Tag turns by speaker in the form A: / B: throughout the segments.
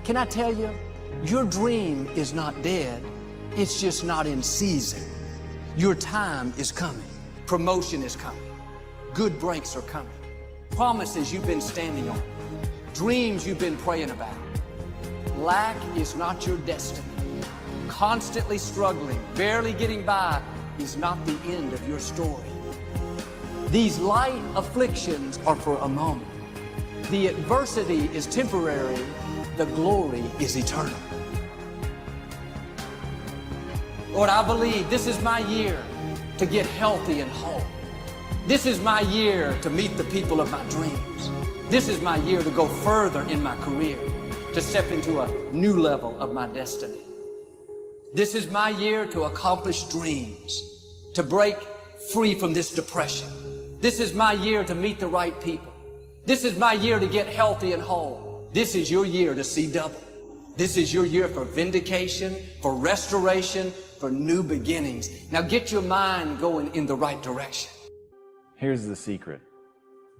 A: Can I tell you, your dream is not dead, it's just not in season. Your time is coming. Promotion is coming. Good breaks are coming. Promises you've been standing on. Dreams you've been praying about. Lack is not your destiny. Constantly struggling, barely getting by is not the end of your story. These light afflictions are for a moment. The adversity is temporary. The glory is eternal. Lord, I believe this is my year to get healthy and whole. This is my year to meet the people of my dreams. This is my year to go further in my career, to step into a new level of my destiny. This is my year to accomplish dreams, to break free from this depression. This is my year to meet the right people. This is my year to get healthy and whole. This is your year to see double. This is your year for vindication, for restoration, for new beginnings. Now get your mind going in the right direction.
B: Here's the secret.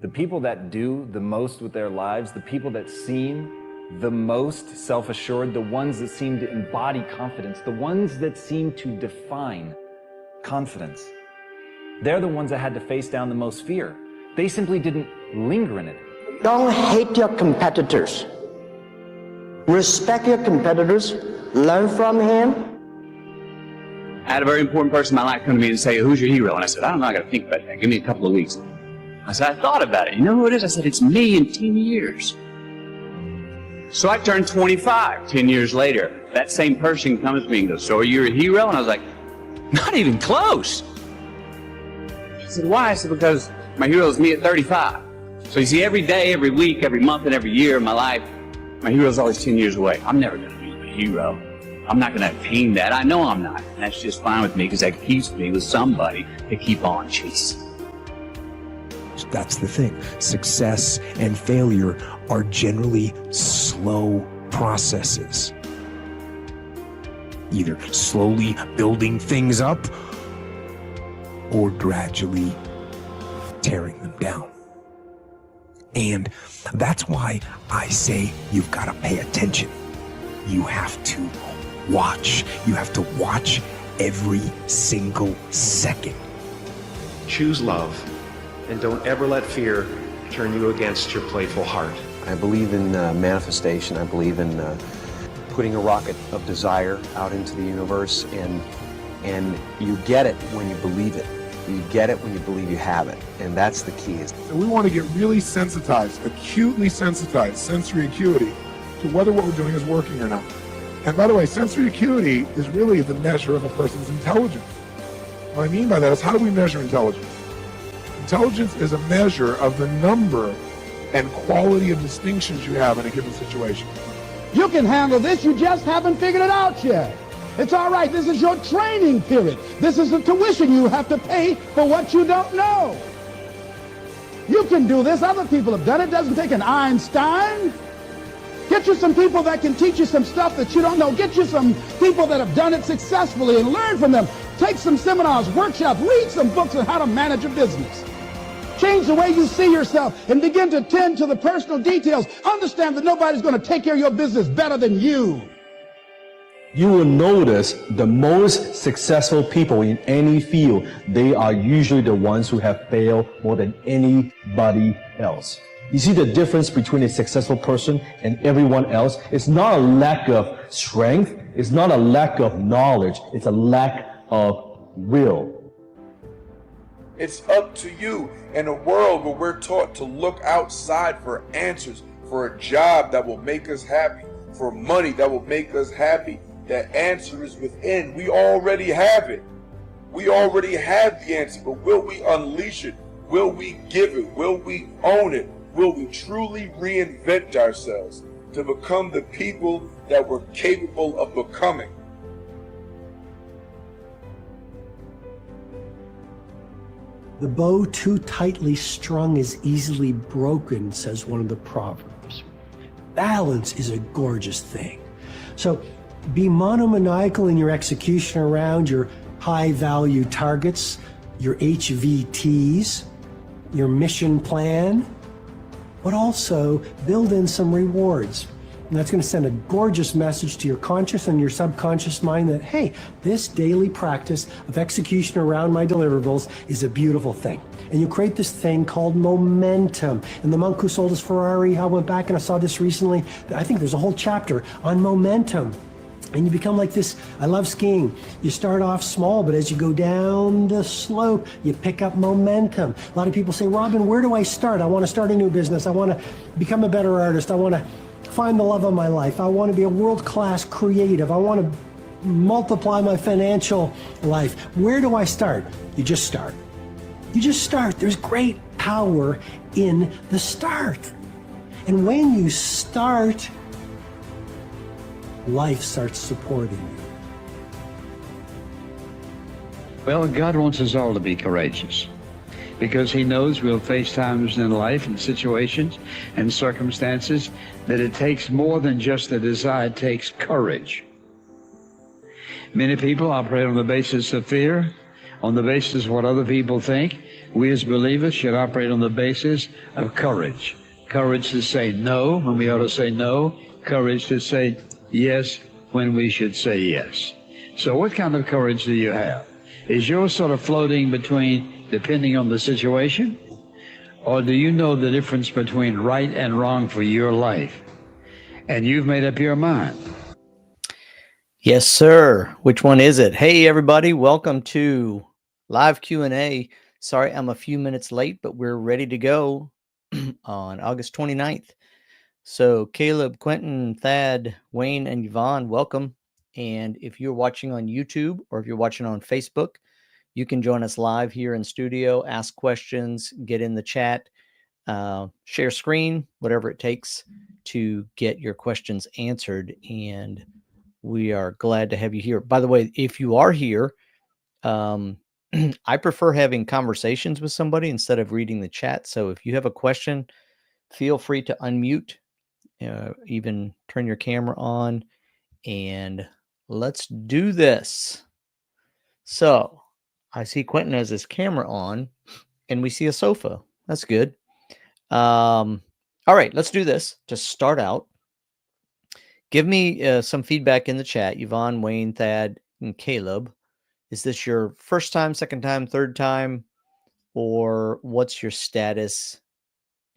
B: The people that do the most with their lives, the people that seem the most self-assured, the ones that seem to embody confidence, the ones that seem to define confidence, they're the ones that had to face down the most fear. They simply didn't linger in it.
C: Don't hate your competitors. Respect your competitors. Learn from him.
D: I had a very important person in my life come to me and say, "Who's your hero?" And I said, "I don't know, I got to think about that. Give me a couple of weeks." I said, "I thought about it. You know who it is?" I said, "It's me in 10 years. So I turned 25 10 years later. That same person comes to me and goes, "So you're a hero?" And I was like, "Not even close." He said, "Why?" I said, "Because my hero is me at 35. So you see, every day, every week, every month, and every year of my life, my hero is always 10 years away. I'm never going to be a hero. I'm not going to attain that. I know I'm not. And that's just fine with me because that keeps me with somebody to keep on chasing."
E: That's the thing. Success and failure are generally slow processes. Either slowly building things up or gradually tearing them down. And that's why I say you've got to pay attention. You have to watch. You have to watch every single second.
F: Choose love, and don't ever let fear turn you against your playful heart.
G: I believe in manifestation. I believe in putting a rocket of desire out into the universe, and you get it when you believe it. You get it when you believe you have it, and that's the key.
H: So we want to get really sensitized, acutely sensitized, sensory acuity, to whether what we're doing is working or not. And by the way, sensory acuity is really the measure of a person's intelligence. What I mean by that is, how do we measure intelligence? Intelligence is a measure of the number and quality of distinctions you have in a given situation.
I: You can handle this, you just haven't figured it out yet. It's all right, this is your training period. This is the tuition you have to pay for what you don't know. You can do this, other people have done it. It doesn't take an Einstein. Get you some people that can teach you some stuff that you don't know. Get you some people that have done it successfully and learn from them. Take some seminars, workshops, read some books on how to manage a business. Change the way you see yourself and begin to tend to the personal details. Understand that nobody's going to take care of your business better than you.
J: You will notice the most successful people in any field, they are usually the ones who have failed more than anybody else. You see the difference between a successful person and everyone else? It's not a lack of strength. It's not a lack of knowledge. It's a lack of will.
K: It's up to you in a world where we're taught to look outside for answers, for a job that will make us happy, for money that will make us happy. The answer is within. We already have it. We already have the answer, but will we unleash it? Will we give it? Will we own it? Will we truly reinvent ourselves to become the people that we're capable of becoming?
L: The bow too tightly strung is easily broken, says one of the proverbs. Balance is a gorgeous thing. So be monomaniacal in your execution around your high-value targets, your HVTs, your mission plan, but also build in some rewards. And that's going to send a gorgeous message to your conscious and your subconscious mind that, hey, this daily practice of execution around my deliverables is a beautiful thing. And you create this thing called momentum. And the monk who sold his Ferrari, I went back and I saw this recently. I think there's a whole chapter on momentum. And you become like this. I love skiing. You start off small, but as you go down the slope, you pick up momentum. A lot of people say, Robin, where do I start? I want to start a new business. I want to become a better artist. I want to find the love of my life. I want to be a world-class creative. I want to multiply my financial life. Where do I start? You just start. You just start. There's great power in the start. And when you start, life starts supporting you.
M: Well, God wants us all to be courageous because He knows we'll face times in life and situations and circumstances that it takes more than just a desire, it takes courage. Many people operate on the basis of fear, on the basis of what other people think. We as believers should operate on the basis of courage. Courage to say no when we ought to say no. Courage to say yes when we should say yes. So what kind of courage do you have? Is yours sort of floating between depending on the situation? Or do you know the difference between right and wrong for your life? And you've made up your mind.
N: Yes, sir. Which one is it? Hey, everybody. Welcome to live Q&A. Sorry, I'm a few minutes late, but we're ready to go on August 29th. So Caleb, Quentin, Thad, Wayne, and Yvonne, welcome. And if you're watching on YouTube or if you're watching on Facebook, you can join us live here in studio, ask questions, get in the chat, share screen, whatever it takes to get your questions answered. And we are glad to have you here. By the way, if you are here, I prefer having conversations with somebody instead of reading the chat. So if you have a question, feel free to unmute. Even turn your camera on and let's do this. So I see Quentin has his camera on and we see a sofa. That's good. All right, let's do this to start out. Give me some feedback in the chat. Yvonne, Wayne, Thad, and Caleb. Is this your first time, second time, third time, or what's your status?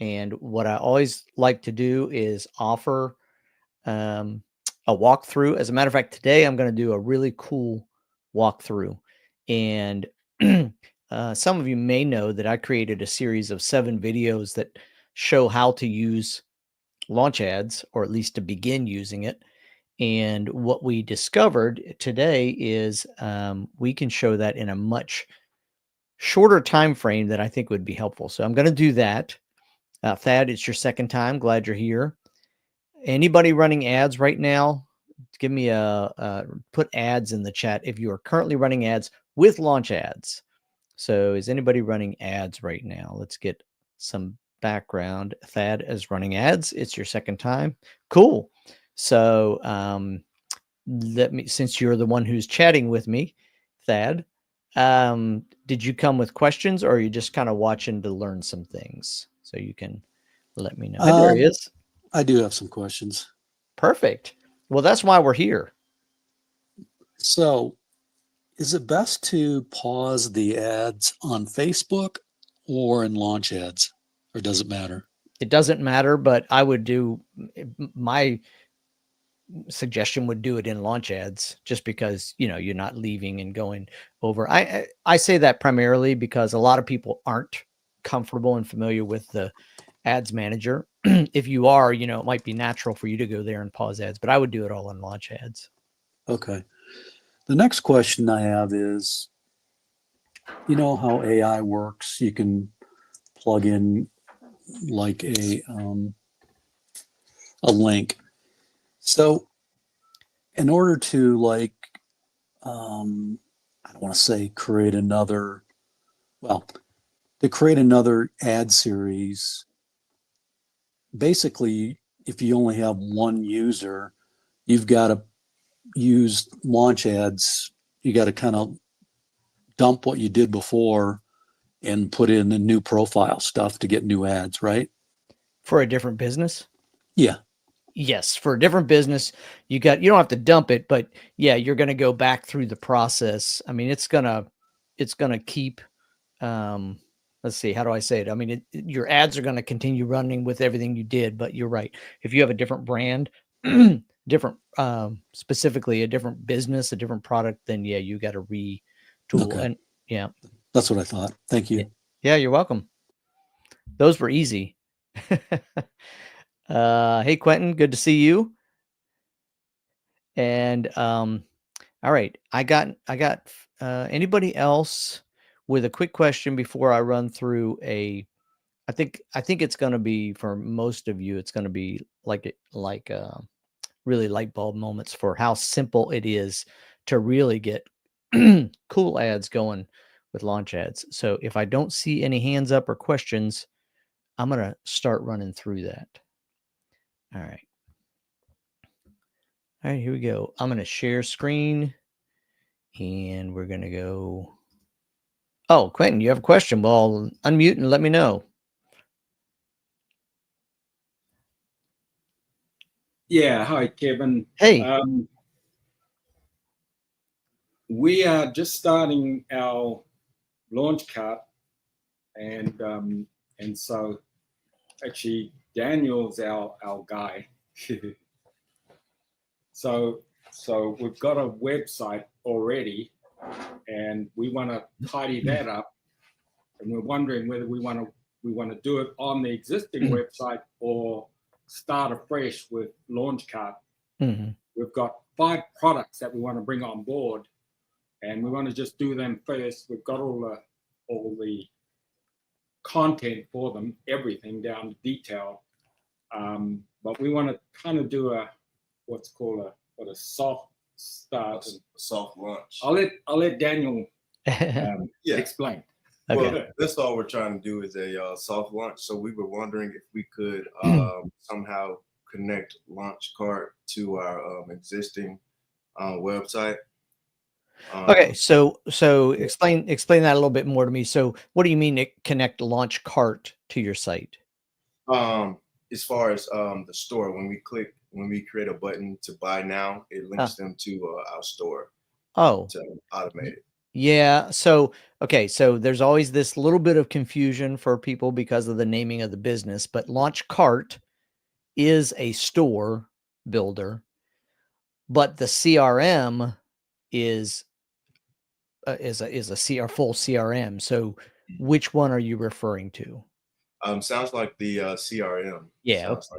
N: And what I always like to do is offer a walkthrough. As a matter of fact, today I'm going to do a really cool walkthrough. And some of you may know that I created a series of 7 videos that show how to use launch ads, or at least to begin using it. And what we discovered today is we can show that in a much shorter time frame that I think would be helpful. So I'm going to do that. Thad, it's your second time. Glad you're here. Anybody running ads right now? Give me put ads in the chat if you are currently running ads with launch ads. So is anybody running ads right now? Let's get some background. Thad is running ads. It's your second time. Cool. So since you're the one who's chatting with me, Thad, did you come with questions or are you just kind of watching to learn some things? So you can let me know. There he is.
O: I do have some questions.
N: Perfect. Well, that's why we're here.
O: So is it best to pause the ads on Facebook or in launch ads, or does it matter?
N: It doesn't matter, but I would do, my suggestion would do it in launch ads just because, you know, you're not leaving and going over. I say that primarily because a lot of people aren't comfortable and familiar with the ads manager. If you are, you know, it might be natural for you to go there and pause ads, but I would do it all in launch ads.
O: Okay. The next question I have is, you know how AI works? You can plug in like a link. So in order to like, I don't want to say create another, to create another ad series, basically, if you only have one user, you've got to use launch ads. You got to kind of dump what you did before and put in the new profile stuff to get new ads, right?
N: For a different business?
O: Yeah.
N: Yes, for a different business, you don't have to dump it, but yeah, you're going to go back through the process. I mean, it's going to keep, let's see, how do I say it? I mean, your ads are going to continue running with everything you did, but you're right. If you have a different brand, different, specifically a different business, a different product, then yeah, you got to retool.
O: Okay.
N: And yeah,
O: That's what I thought. Thank you.
N: yeah, you're welcome. Those were easy. Hey, Quentin, good to see you. And all right, I got anybody else with a quick question before I run through I think it's going to be, for most of you, it's going to be like really light bulb moments for how simple it is to really get cool ads going with launch ads. So if I don't see any hands up or questions, I'm going to start running through that. All right. All right, here we go. I'm going to share screen and we're going to go. Oh, Quentin, you have a question. Well, unmute and let me know.
P: Yeah, hi, Kevin.
N: Hey.
P: We are just starting our launch cart, and so actually Daniel's our guy. So we've got a website already, and we want to tidy that up, and we're wondering whether we want to do it on the existing website or start afresh with Launchcart.
N: Mm-hmm.
P: We've got 5 products that we want to bring on board, and we want to just do them first. We've got all the content for them, everything down to detail, but we want to kind of do what's called a soft start,
Q: a soft launch.
P: I'll let Daniel explain.
N: Okay.
Q: Well, that's all we're trying to do is a soft launch. So we were wondering if we could somehow connect Launchcart to our existing website.
N: Okay, so explain that a little bit more to me. So what do you mean to connect Launchcart to your site?
Q: As far as the store, when we create a button to buy now, it links them to our store.
N: Oh,
Q: to automate it.
N: Yeah. So, okay. So there's always this little bit of confusion for people because of the naming of the business, but Launchcart is a store builder, but the CRM is a full CRM. So which one are you referring to?
Q: Sounds like the CRM.
N: Yeah.
Q: Sounds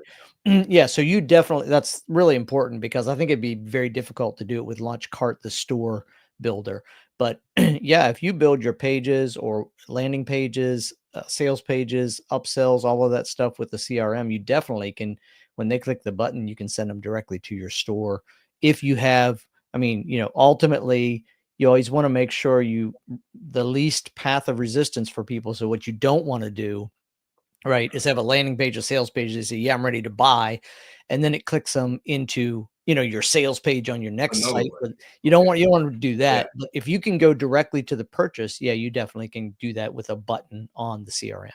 Q: like.
N: Yeah. So you definitely, that's really important because I think it'd be very difficult to do it with Launchcart, the store builder. But yeah, if you build your pages or landing pages, sales pages, upsells, all of that stuff with the CRM, you definitely can, when they click the button, you can send them directly to your store. If you have, I mean, ultimately you always want to make sure the least path of resistance for people. So what you don't want to do, right, is have a landing page, a sales page. They say, yeah, I'm ready to buy. And then it clicks them into, your sales page on your next site. But you don't want to do that. Yeah. But if you can go directly to the purchase, yeah, you definitely can do that with a button on the CRM.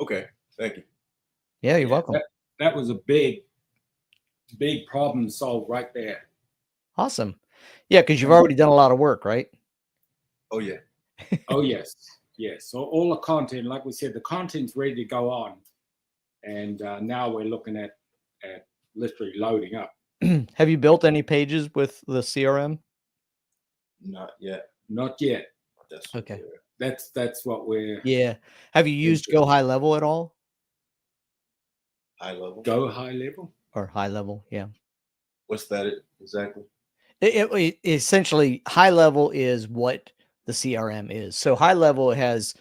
Q: Okay. Thank you.
N: Yeah, you're welcome.
P: That was a big problem solved right there.
N: Awesome. Yeah, because you've already done a lot of work, right?
Q: Oh, yeah.
P: Oh, yes. Yes. So all the content, like we said, the content's ready to go on. And now we're looking at literally loading up.
N: Have you built any pages with the CRM?
Q: Not yet.
P: Not yet.
N: Okay.
P: That's what we're.
N: Yeah. Have you used Go High Level at all?
Q: High Level?
P: Go High Level?
N: Or High Level, yeah.
Q: What's that exactly?
N: It essentially, High Level is what the CRM is. So High Level has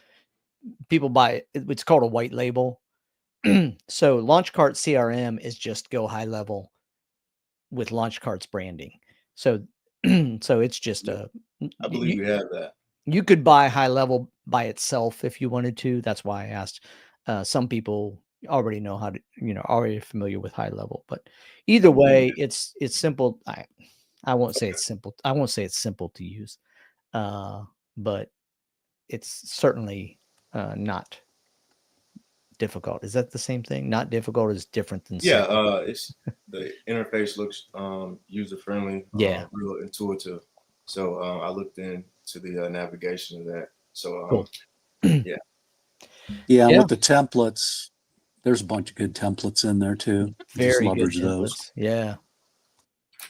N: people buy, it's called a white label. So Launchcart CRM is just Go High Level with Launchcart's branding. So it's just
Q: I believe we have that.
N: You could buy High Level by itself if you wanted to. That's why I asked. Some people already know how to, already familiar with High Level, but either way, it's simple. I won't say it's simple. I won't say it's simple to use, but it's certainly not difficult. Is that the same thing? Not difficult is different than
Q: Yeah,
N: simple.
Q: it's the interface looks user friendly,
N: Yeah.
Q: real intuitive. So I looked into the navigation of that. So
N: Cool.
Q: yeah.
O: Yeah, and
N: Yeah.
O: with the templates, there's a bunch of good templates in there too. Just
N: Very good
O: leverage those.
N: templates. Yeah.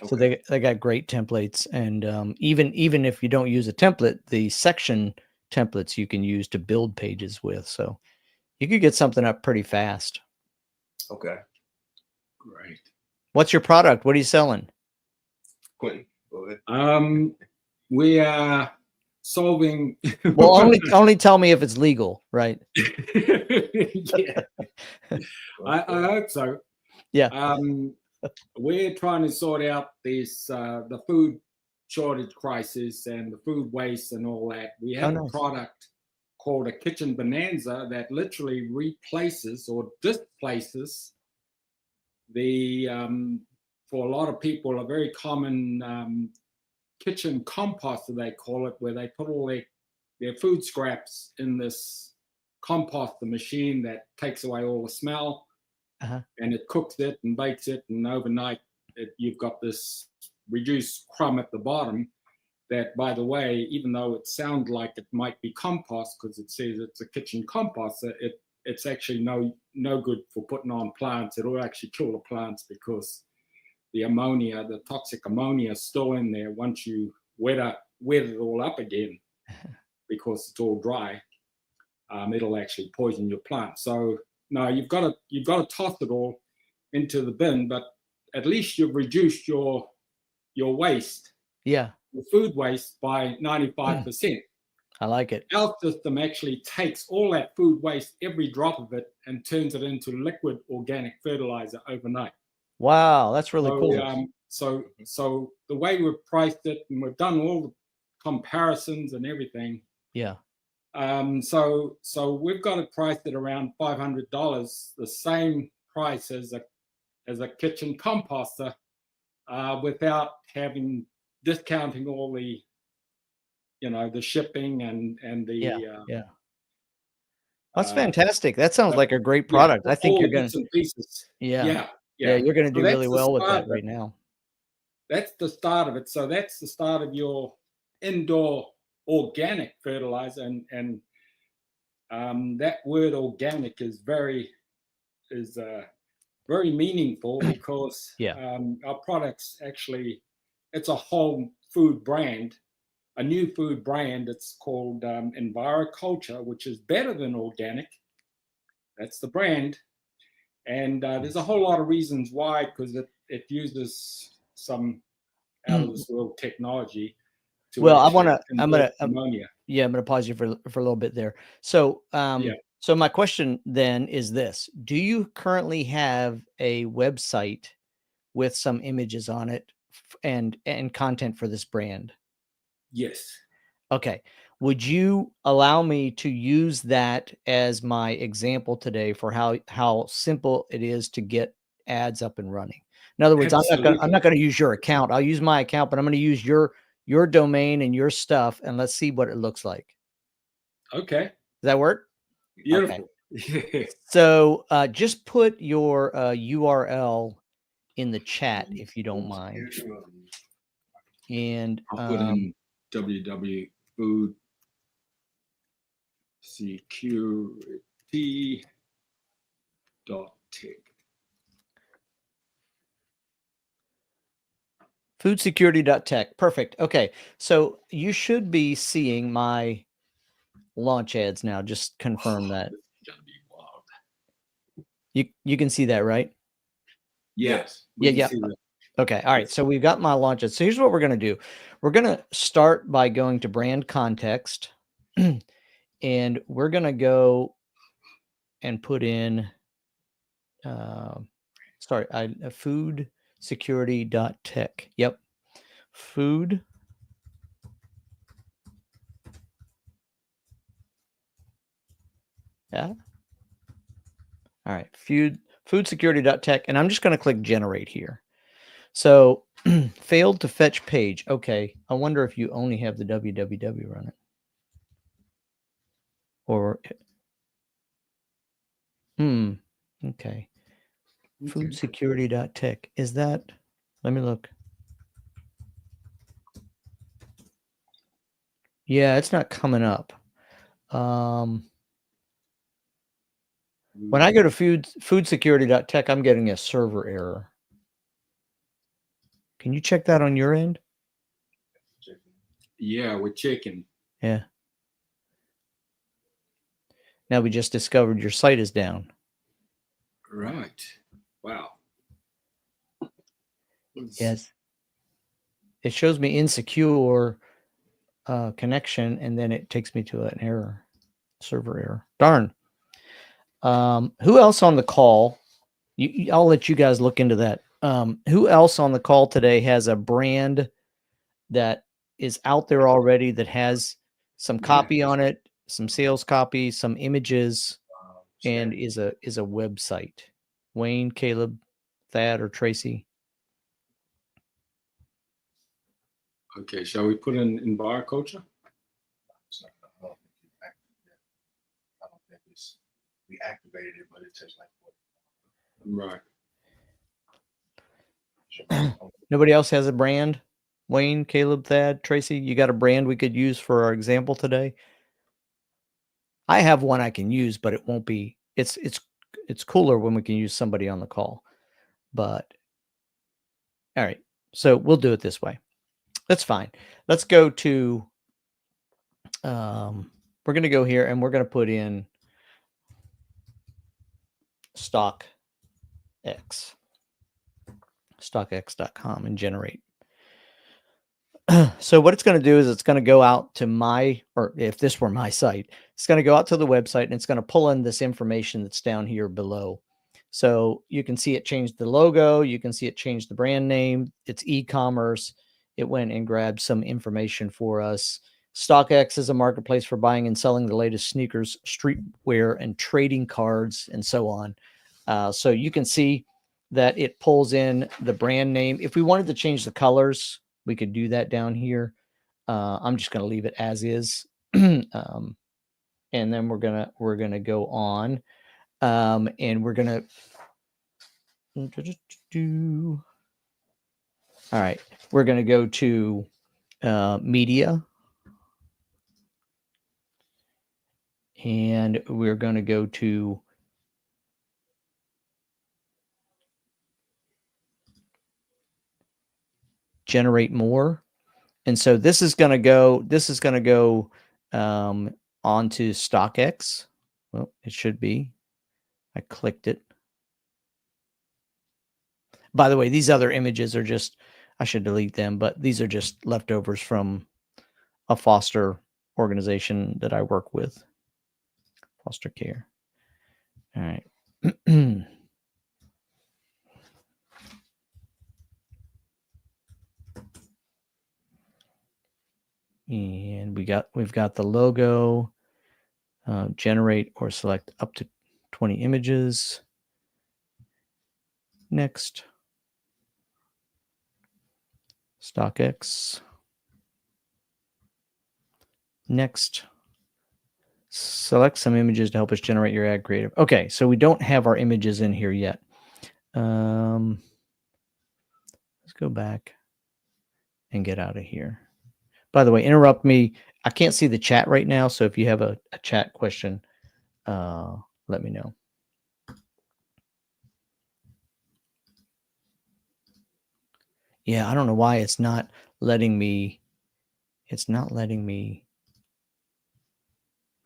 N: So they got great templates, and even if you don't use a template, the section templates you can use to build pages with. So you could get something up pretty fast.
Q: Okay.
P: Great.
N: What's your product? What are you selling?
Q: Quentin, go ahead.
P: We are solving.
N: Well, only tell me if it's legal, right?
P: Yeah. I hope so.
N: Yeah.
P: We're trying to sort out this the food shortage crisis and the food waste and all that. We have
N: nice.
P: a product called a Kitchen Bonanza that literally replaces or displaces the for a lot of people a very common kitchen composter, they call it, where they put all their food scraps in this composter machine that takes away all the smell, and it cooks it and bakes it, and overnight you've got this reduced crumb at the bottom that, by the way, even though it sounds like it might be compost because it says it's a kitchen composter, it's actually no good for putting on plants. It'll actually kill the plants because the ammonia, the toxic ammonia, is still in there once you wet it all up again, because it's all dry. It'll actually poison your plant. So no, you've got to toss it all into the bin, but at least you've reduced your waste,
N: Yeah.
P: your food waste, by 95%.
N: I like it.
P: Our system actually takes all that food waste, every drop of it, and turns it into liquid organic fertilizer overnight.
N: Wow, that's really
P: So,
N: cool.
P: So the way we've priced it, and we've done all the comparisons and everything.
N: Yeah.
P: So we've got it priced at around $500, the same price as a kitchen composter, without discounting all the, the shipping and the
N: yeah. That's fantastic. That sounds like a great product. I think
P: all
N: you're
P: the
N: going
P: bits and pieces.
N: Yeah, you're going to do
P: So
N: really
P: that's the
N: well with
P: start
N: that
P: of
N: right
P: it.
N: now.
P: That's the start of it. So that's the start of your indoor organic fertilizer, and that word organic is very meaningful because our products actually, it's a whole food brand, a new food brand. It's called EnviroCulture, which is better than organic. That's the brand. And there's a whole lot of reasons why, because it uses some out of this world technology to
N: Well,
P: actually
N: I'm
P: convert ammonia.
N: going to pause you for a little bit there. So, so my question then is this: do you currently have a website with some images on it and content for this brand?
P: Yes.
N: Okay. Would you allow me to use that as my example today for how simple it is to get ads up and running? In other words, I'm not going to use your account. I'll use my account, but I'm going to use your domain and your stuff, and let's see what it looks like.
P: Okay.
N: Does that work?
P: Beautiful.
N: Okay. So just put your URL in the chat if you don't mind. And
P: I'll put in www.foodsecurity.tech.
N: Foodsecurity.tech. Perfect. Okay. So you should be seeing my launch ads now. Just confirm that. You can see that, right?
P: Yes.
N: Yeah. Okay. All right. So we've got my launch ads. So here's what we're going to do. We're going to start by going to brand context, and we're going to go and put in, foodsecurity.tech. Yep. Food. Yeah. All right. Foodsecurity.tech. And I'm just going to click generate here. So failed to fetch page. Okay. I wonder if you only have the www running. Or Okay. Foodsecurity.tech. Is that? Let me look. Yeah, it's not coming up. When I go to foodsecurity.tech, I'm getting a server error. Can you check that on your end?
P: Yeah, we're checking.
N: Yeah. Now we just discovered your site is down.
P: Right. Wow.
N: Yes. It shows me insecure connection, and then it takes me to an error, server error. Darn. Who else on the call? I'll let you guys look into that. Who else on the call today has a brand that is out there already that has some copy on it, some sales copy, some images, and is a website? Wayne, Caleb, Thad, or Tracy?
P: Okay, shall we put in bar culture?
Q: We activated it, but it's just like
P: right.
N: Nobody else has a brand? Wayne, Caleb, Thad, Tracy, you got a brand we could use for our example today? I have one I can use, but it won't be. It's cooler when we can use somebody on the call. But all right, so we'll do it this way. That's fine. Let's go to. We're going to go here and we're going to put in StockX, StockX.com, and generate. So what it's going to do is it's going to go out to my, or if this were my site, it's going to go out to the website and it's going to pull in this information that's down here below. So you can see it changed the logo. You can see it changed the brand name. It's e-commerce. It went and grabbed some information for us. StockX is a marketplace for buying and selling the latest sneakers, streetwear, and trading cards, and so on. So you can see that it pulls in the brand name. If we wanted to change the colors, we could do that down here. I'm just going to leave it as is. And then we're gonna go on, and we're gonna do. All right, we're gonna go to media, and we're gonna go to generate more. And so this is going to go onto StockX. Well, it should be. I clicked it. By the way, these other images are just, I should delete them, but these are just leftovers from a foster organization that I work with. Foster care. All right. And we've got the logo, generate or select up to 20 images. Next. StockX. Next. Select some images to help us generate your ad creative. Okay, so we don't have our images in here yet. Let's go back and get out of here. By the way, interrupt me. I can't see the chat right now, so if you have a chat question, let me know. Yeah, I don't know why it's not letting me. It's not letting me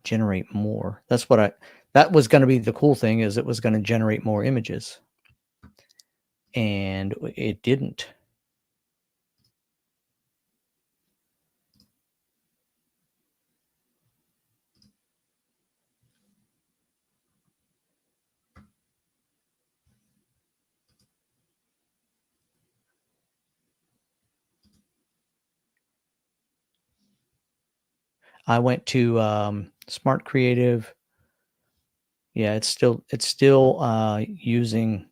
N: generate more. That's what that was going to be the cool thing, is it was going to generate more images. And it didn't. I went to Smart Creative. Yeah, it's still using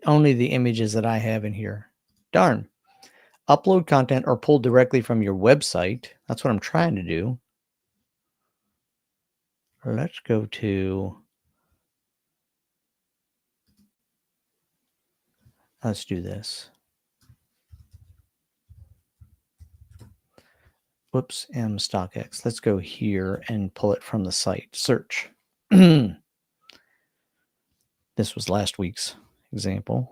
N: only the images that I have in here. Darn. Upload content or pull directly from your website. That's what I'm trying to do. Let's go to let's do this. Whoops, M StockX. Let's go here and pull it from the site. Search. This was last week's example.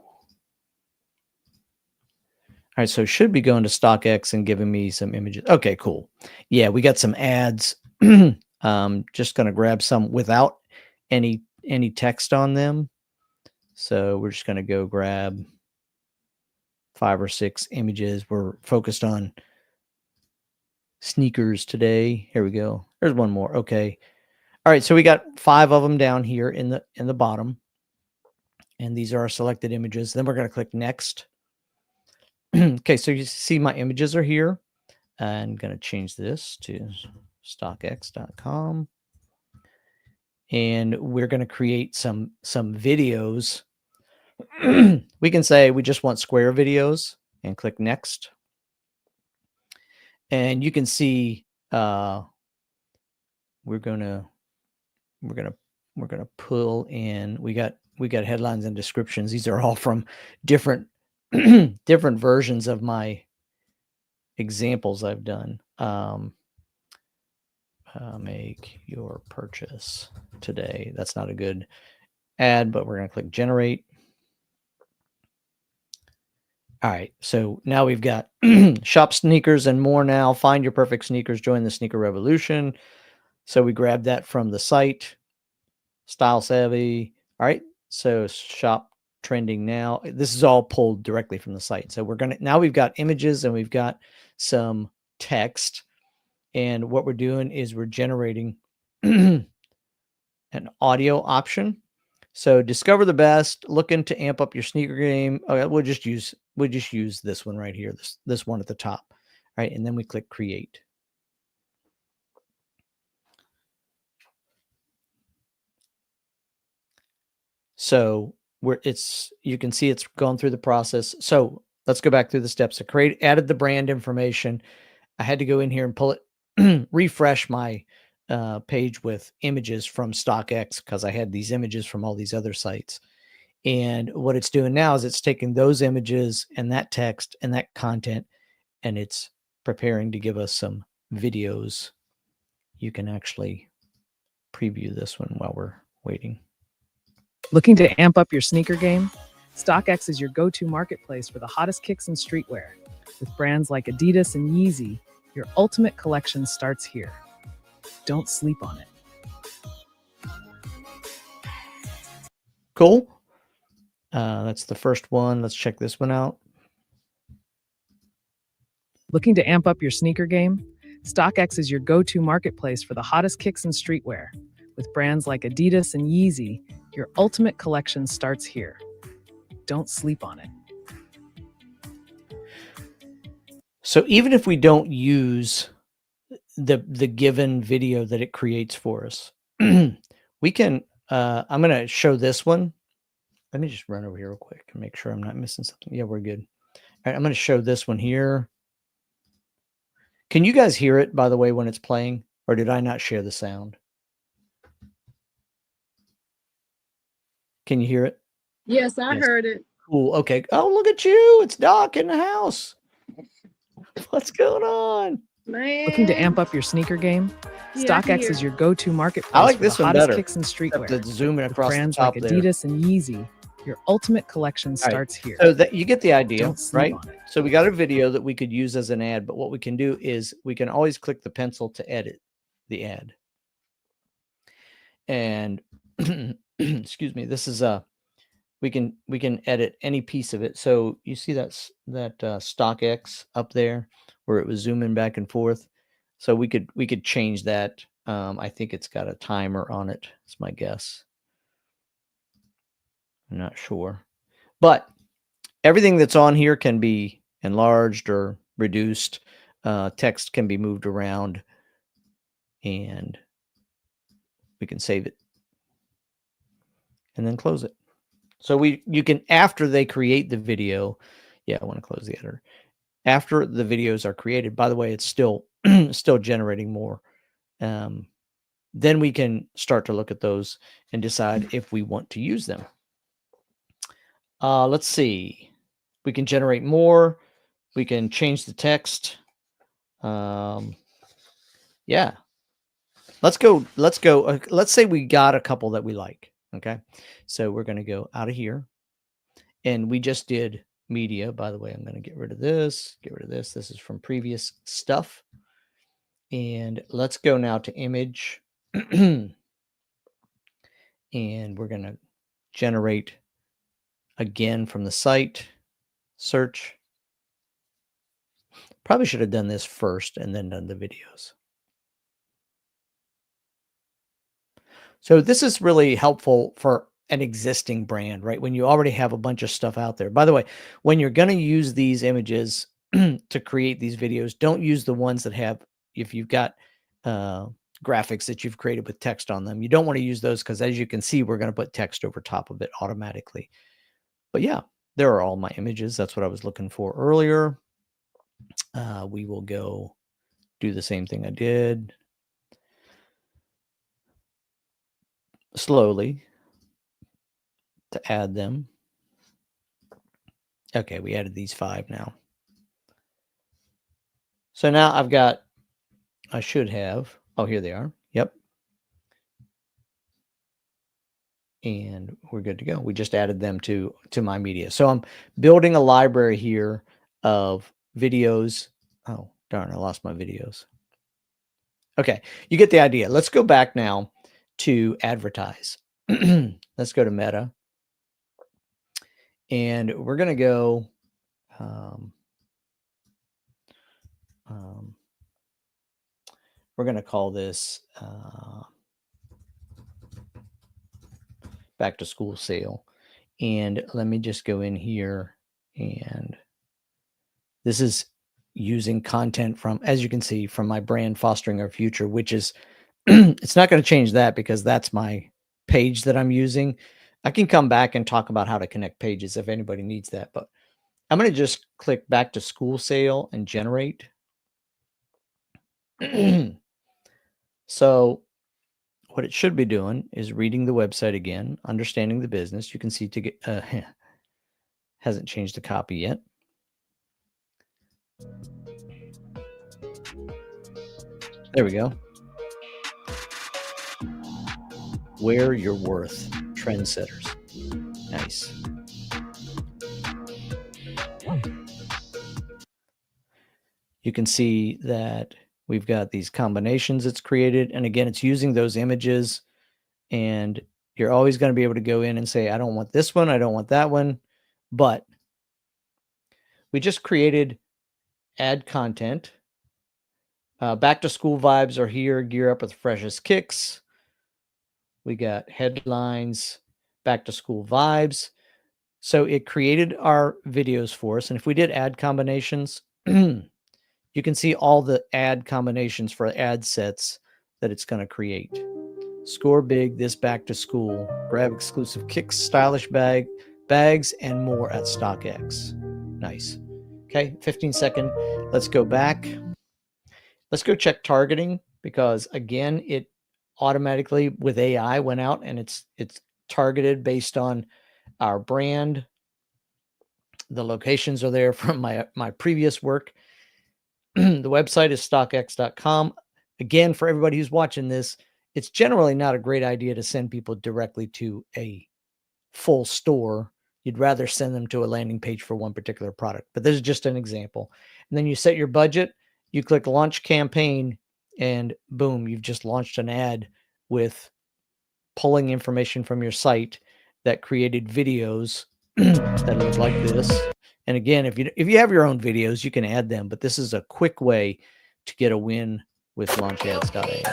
N: All right, so it should be going to StockX and giving me some images. Okay, cool. Yeah, we got some ads. Just going to grab some without any text on them. So we're just going to go grab 5 or 6 images. We're focused on sneakers today. Here we go. There's one more. Okay. All right, so we got 5 of them down here in the bottom. And these are our selected images. Then we're going to click next. Okay, so you see my images are here. I'm going to change this to stockx.com. And we're going to create some videos. We can say we just want square videos and click next. And you can see we're gonna pull in. We got headlines and descriptions. These are all from different different versions of my examples I've done. Make your purchase today. That's not a good ad, but we're going to click generate. All right, so now we've got shop sneakers and more now. Find your perfect sneakers. Join the sneaker revolution. So we grabbed that from the site. Style savvy. All right, so shop trending now. This is all pulled directly from the site. So now we've got images and we've got some text. And what we're doing is we're generating an audio option. So discover the best, looking to amp up your sneaker game. Okay, we'll just use this one right here, this one at the top. All right, and then we click create. So you can see it's gone through the process. So let's go back through the steps. I added the brand information. I had to go in here and pull it, refresh my page with images from StockX because I had these images from all these other sites. And what it's doing now is it's taking those images and that text and that content, and it's preparing to give us some videos. You can actually preview this one while we're waiting.
R: Looking to amp up your sneaker game? StockX is your go-to marketplace for the hottest kicks in streetwear. With brands like Adidas and Yeezy, your ultimate collection starts here. Don't sleep on it.
N: Cool. That's the first one. Let's check this one out.
R: Looking to amp up your sneaker game? StockX is your go-to marketplace for the hottest kicks in streetwear. With brands like Adidas and Yeezy, your ultimate collection starts here. Don't sleep on it.
N: So even if we don't use the given video that it creates for us, we can, I'm going to show this one. Let me just run over here real quick and make sure I'm not missing something. Yeah, we're good. All right, I'm going to show this one here. Can you guys hear it, by the way, when it's playing? Or did I not share the sound? Can you hear it?
S: Yes, I heard it.
N: Cool. Okay. Oh, look at you. It's Doc in the house. What's going on?
S: Man.
R: Looking to amp up your sneaker game?
S: Yeah,
R: StockX is your go-to marketplace
N: I like
R: for
N: this
R: the
N: one
R: hottest
N: better.
R: kicks in streetwear.
N: The zooming across the
R: brands
N: top
R: like
N: there.
R: Adidas and Yeezy, your ultimate collection
N: All right,
R: starts here.
N: So that you get the idea,
R: Don't sleep
N: right?
R: on it.
N: So we got a video that we could use as an ad, but what we can do is we can always click the pencil to edit the ad. And excuse me, this is we can edit any piece of it. So you see that StockX up there where it was zooming back and forth. So we could change that. I think it's got a timer on it. It's my guess. I'm not sure, but everything that's on here can be enlarged or reduced. Text can be moved around, and we can save it and then close it. So you can, after they create the video, yeah, I want to close the editor. After the videos are created, by the way, it's still generating more. Then we can start to look at those and decide if we want to use them. Let's see. We can generate more. We can change the text. Yeah. Let's go. Let's say we got a couple that we like. Okay. So we're going to go out of here. And we just did media. By the way, I'm going to get rid of this. Get rid of this. This is from previous stuff. And let's go now to image. And we're going to generate again from the site. Search. Probably should have done this first and then done the videos. So this is really helpful for an existing brand, right? When you already have a bunch of stuff out there. By the way, when you're going to use these images to create these videos, don't use the ones that have, if you've got graphics that you've created with text on them, you don't want to use those because as you can see, we're going to put text over top of it automatically. But yeah, there are all my images. That's what I was looking for earlier. We will go do the same thing I did. Slowly to add them. Okay, we added these 5 now. So now I've got, I should have, oh, here they are. Yep. And we're good to go. We just added them to my media. So I'm building a library here of videos. Oh, darn, I lost my videos. Okay, you get the idea. Let's go back now to advertise. Let's go to Meta. And we're going to go we're going to call this back to school sale. And let me just go in here, and this is using content from, as you can see, from my brand Fostering Our Future, which is it's not going to change that because that's my page that I'm using. I can come back and talk about how to connect pages if anybody needs that, but I'm going to just click back to school sale and generate. So what it should be doing is reading the website again, understanding the business. You can see to get hasn't changed the copy yet. There we go. Where you're worth, trendsetters. Nice. You can see that we've got these combinations it's created. And again, it's using those images. And you're always going to be able to go in and say, I don't want this one. I don't want that one. But we just created add content. Back to school vibes are here. Gear up with the freshest kicks. We got headlines, back to school vibes. So it created our videos for us. And if we did ad combinations, you can see all the ad combinations for ad sets that it's going to create. Score big this back to school. Grab exclusive kicks, stylish bags, and more at StockX. Nice. Okay, 15-second. Let's go back. Let's go check targeting because, again, it automatically with AI went out and it's targeted based on our brand. The locations are there from my previous work. The website is stockx.com. Again, for everybody who's watching this, it's generally not a great idea to send people directly to a full store. You'd rather send them to a landing page for one particular product. But this is just an example. And then you set your budget, you click launch campaign, and boom, you've just launched an ad with pulling information from your site that created videos that look like this. And again, if you have your own videos, you can add them, but this is a quick way to get a win with launchads.ai.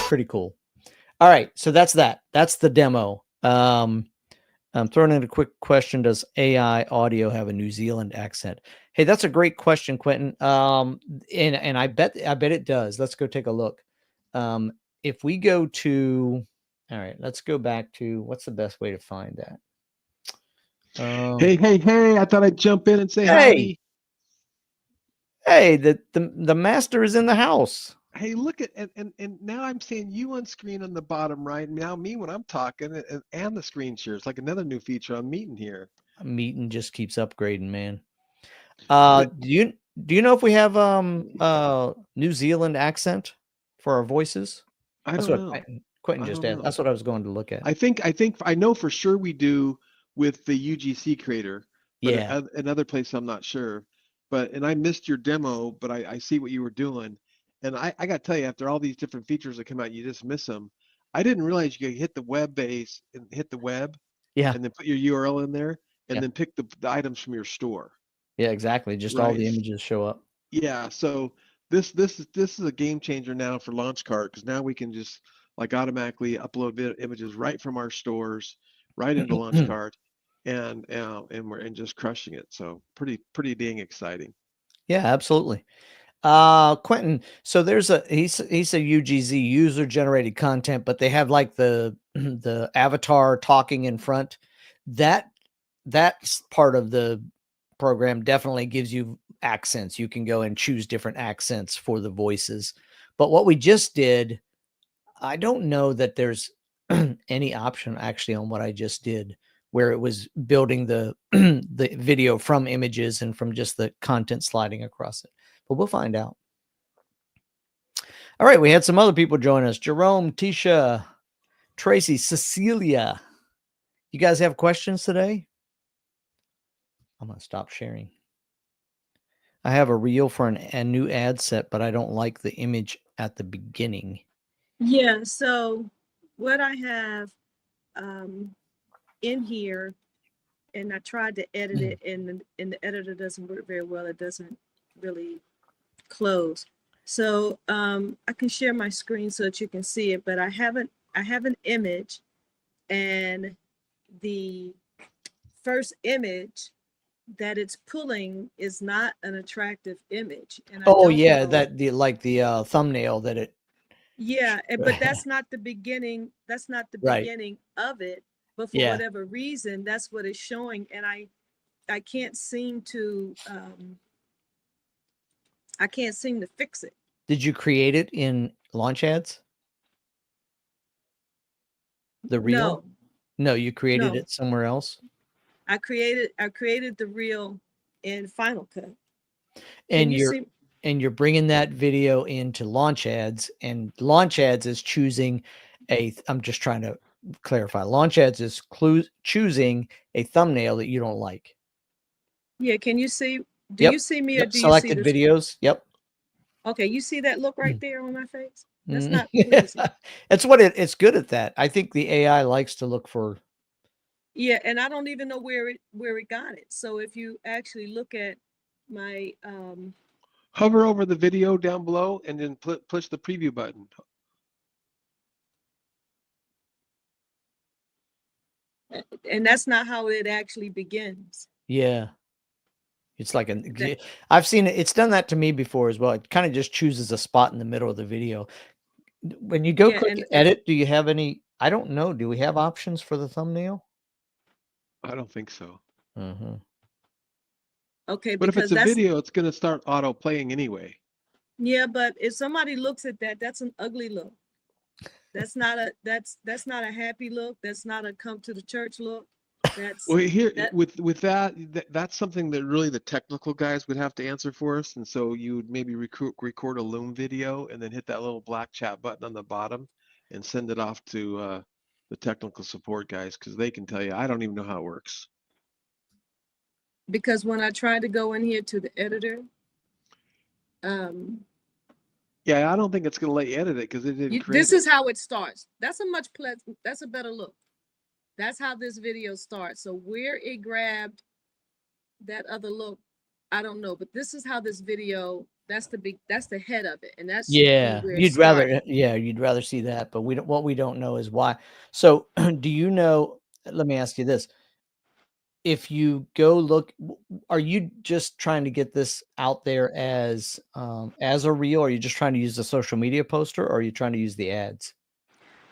N: Pretty cool. All right, so that's that. That's the demo. I'm throwing in a quick question. Does AI audio have a New Zealand accent? Hey, that's a great question, Quentin. And I bet it does. Let's go take a look. If we go to, all right, let's go back to, what's the best way to find that?
T: Hey, I thought I'd jump in and say
N: hey, the master is in the house.
T: Hey, look at and now I'm seeing you on screen on the bottom right. Now me when I'm talking and the screen share. It's like another new feature I'm meeting here.
N: Meeting just keeps upgrading, man. Do you know if we have New Zealand accent for our voices?
T: I
N: That's
T: don't
N: what
T: know.
N: Quentin
T: I
N: just
T: don't
N: asked.
T: know.
N: That's what I was going to look at.
T: I think I know for sure we do with the UGC creator, but
N: Yeah.
T: another place I'm not sure. But and I missed your demo, but I see what you were doing. And I got to tell you, after all these different features that come out, you just miss them. I didn't realize you could hit the web base and hit the web,
N: Yeah.
T: and then put your URL in there, and
N: Yeah.
T: then pick the items from your store.
N: Yeah, exactly. Just all
T: Right.
N: the images show up.
T: Yeah. So this is a game changer now for Launchcart because now we can just like automatically upload images right from our stores right into Launchcart, and we're just crushing it. So pretty dang exciting.
N: Yeah, absolutely. Quentin, so there's he's a UGZ, user generated content, but they have like the the avatar talking in front. That's part of the program definitely gives you accents. You can go and choose different accents for the voices. But what we just did, I don't know that there's any option actually on what I just did where it was building the the video from images and from just the content sliding across it. But we'll find out. All right, we had some other people join us. Jerome, Tisha, Tracy, Cecilia. You guys have questions today? I'm going to stop sharing. I have a reel for a new ad set, but I don't like the image at the beginning.
S: Yeah, so what I have in here, and I tried to edit it, and the editor doesn't work very well. It doesn't really close. So I can share my screen so that you can see it, but I have an image, and the first image that it's pulling is not an attractive image. And I don't
N: yeah,
S: know.
N: that the thumbnail that it.
S: Yeah, but that's not the beginning. That's not the
N: Right.
S: beginning of it. But for
N: Yeah.
S: whatever reason, that's what it's showing, and I can't seem to fix it.
N: Did you create it in Launch Ads? The reel?
S: No.
N: No, you created
S: No.
N: it somewhere else.
S: I created the reel in Final Cut.
N: And
S: you see-
N: you're bringing that video into Launch Ads, and Launch Ads is choosing I'm just trying to clarify. Launch Ads is choosing a thumbnail that you don't like.
S: Yeah, can you see? Do
N: Yep.
S: you see me, or
N: Yep.
S: do
N: Selected
S: you see
N: videos? Yep.
S: Okay, you see that look right there on my face? That's
N: Mm.
S: not pleasing.
N: It's what it's good at that. I think the AI likes to look for.
S: Yeah, and I don't even know where it got it. So if you actually look at my
T: Hover over the video down below and then push the preview button.
S: and that's not how it actually begins.
N: Yeah. It's like I've seen it. It's done that to me before as well. It kind of just chooses a spot in the middle of the video. When you go
S: Yeah,
N: click
S: and-
N: edit, do you have any? I don't know. Do we have options for the thumbnail?
T: I don't think so.
N: Mm-hmm.
S: Okay,
T: But if
S: because
T: it's a
S: that's
T: video, it's going to start auto playing anyway.
S: yeah, but if somebody looks at that, that's an ugly look. That's not a happy look. That's not a come to the church look. That's
T: Well, here
S: that-
T: with that's something that really the technical guys would have to answer for us. And so you would maybe record a Loom video and then hit that little black chat button on the bottom and send it off to the technical support guys because they can tell you. I don't even know how it works.
S: because when I tried to go in here to the editor,
T: Yeah, I don't think it's going to let you edit it because it didn't create
S: this
T: it.
S: is how it starts. That's a better look. That's how this video starts. So where it grabbed that other look, I don't know, but this is how this video, that's the head of it. And that's
N: Yeah,
S: where it
N: you'd
S: started.
N: rather see that, but what we don't know is why. So, do you know? Let me ask you this: if you go look, are you just trying to get this out there as a reel? Or are you just trying to use the social media poster, or are you trying to use the ads?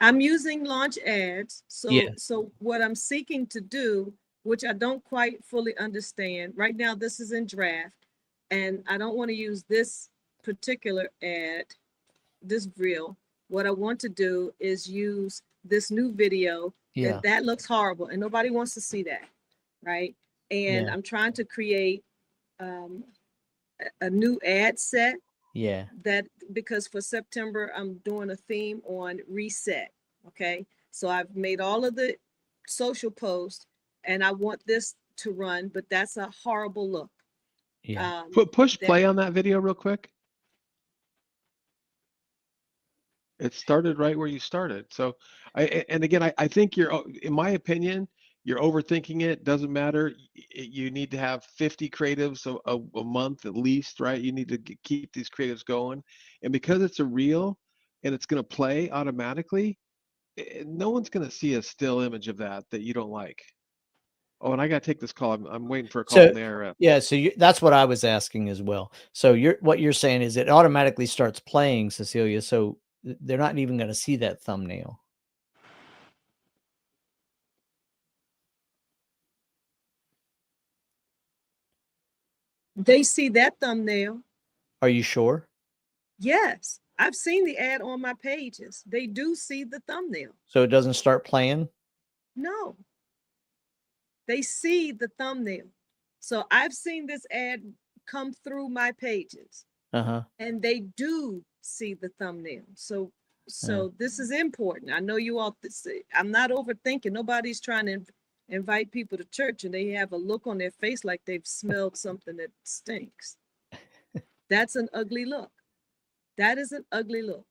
S: I'm using Launch Ads. So
N: Yeah.
S: so what I'm seeking to do, which I don't quite fully understand. Right now this is in draft, and I don't want to use this particular ad. this reel. What I want to do is use this new video.
N: Yeah.
S: That looks horrible and nobody wants to see that, right? And
N: Yeah.
S: I'm trying to create a new ad set
N: Yeah.
S: that, because for September I'm doing a theme on reset. Okay, so I've made all of the social posts and I want this to run, but that's a horrible look.
N: Yeah.
T: Push
S: that-
T: play on that video real quick. It started right where you started. So, and again, I think in my opinion, you're overthinking it. Doesn't matter. You need to have 50 creatives a month at least, right? You need to keep these creatives going. And because it's a reel and it's going to play automatically, no one's going to see a still image of that you don't like. Oh, and I got to take this call. I'm waiting for a call
N: So
T: in there.
N: yeah, so that's what I was asking as well. So what you're saying is it automatically starts playing, Cecilia. So they're not even going to see that thumbnail.
S: They see that thumbnail.
N: Are you sure?
S: Yes, I've seen the ad on my pages. They do see the thumbnail.
N: So it doesn't start playing?
S: No, they see the thumbnail. So I've seen this ad come through my pages
N: Uh-huh.
S: and they do see the thumbnail. So this is important. I know you all, I'm not overthinking. Nobody's trying to invite people to church and they have a look on their face like they've smelled something that stinks. That's an ugly look. That is an ugly look.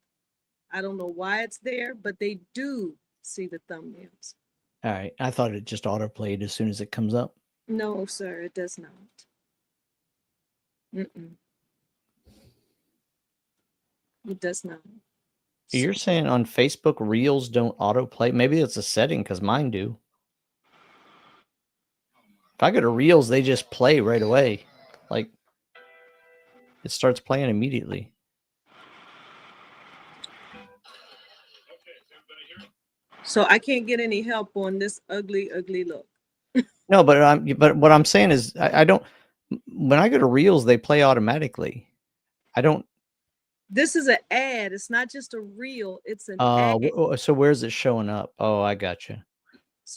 S: I don't know why it's there, but they do see the thumbnails.
N: All right. I thought it just auto-played as soon as it comes up.
S: No, sir, it does not. It does not.
N: You're saying on Facebook Reels don't autoplay? Maybe it's a setting because mine do. If I go to Reels, they just play right away. Like it starts playing immediately.
S: So I can't get any help on this ugly, ugly look.
N: No, but what I'm saying is I don't. When I go to Reels, they play automatically. I don't.
S: This is an ad. It's not just a reel. It's an ad,
N: So where's it showing up? Oh, I gotcha.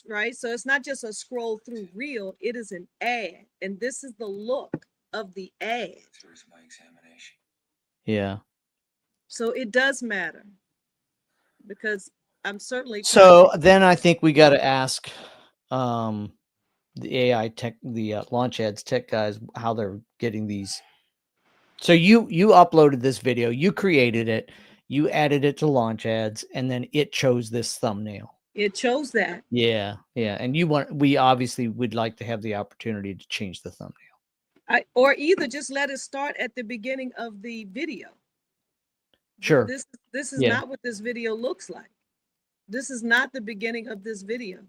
S: right? So it's not just a scroll through reel. It is an ad, and this is the look of the ad.
N: Yeah.
S: So it does matter because I'm certainly.
N: So then I think we got to ask the AI tech, the Launch Ads tech guys, how they're getting these. So you uploaded this video, you created it, you added it to Launch Ads, and then it chose this thumbnail.
S: It chose that.
N: Yeah, yeah. And we obviously would like to have the opportunity to change the thumbnail.
S: Or either just let it start at the beginning of the video.
N: Sure.
S: This is not what this video looks like. This is not the beginning of this video.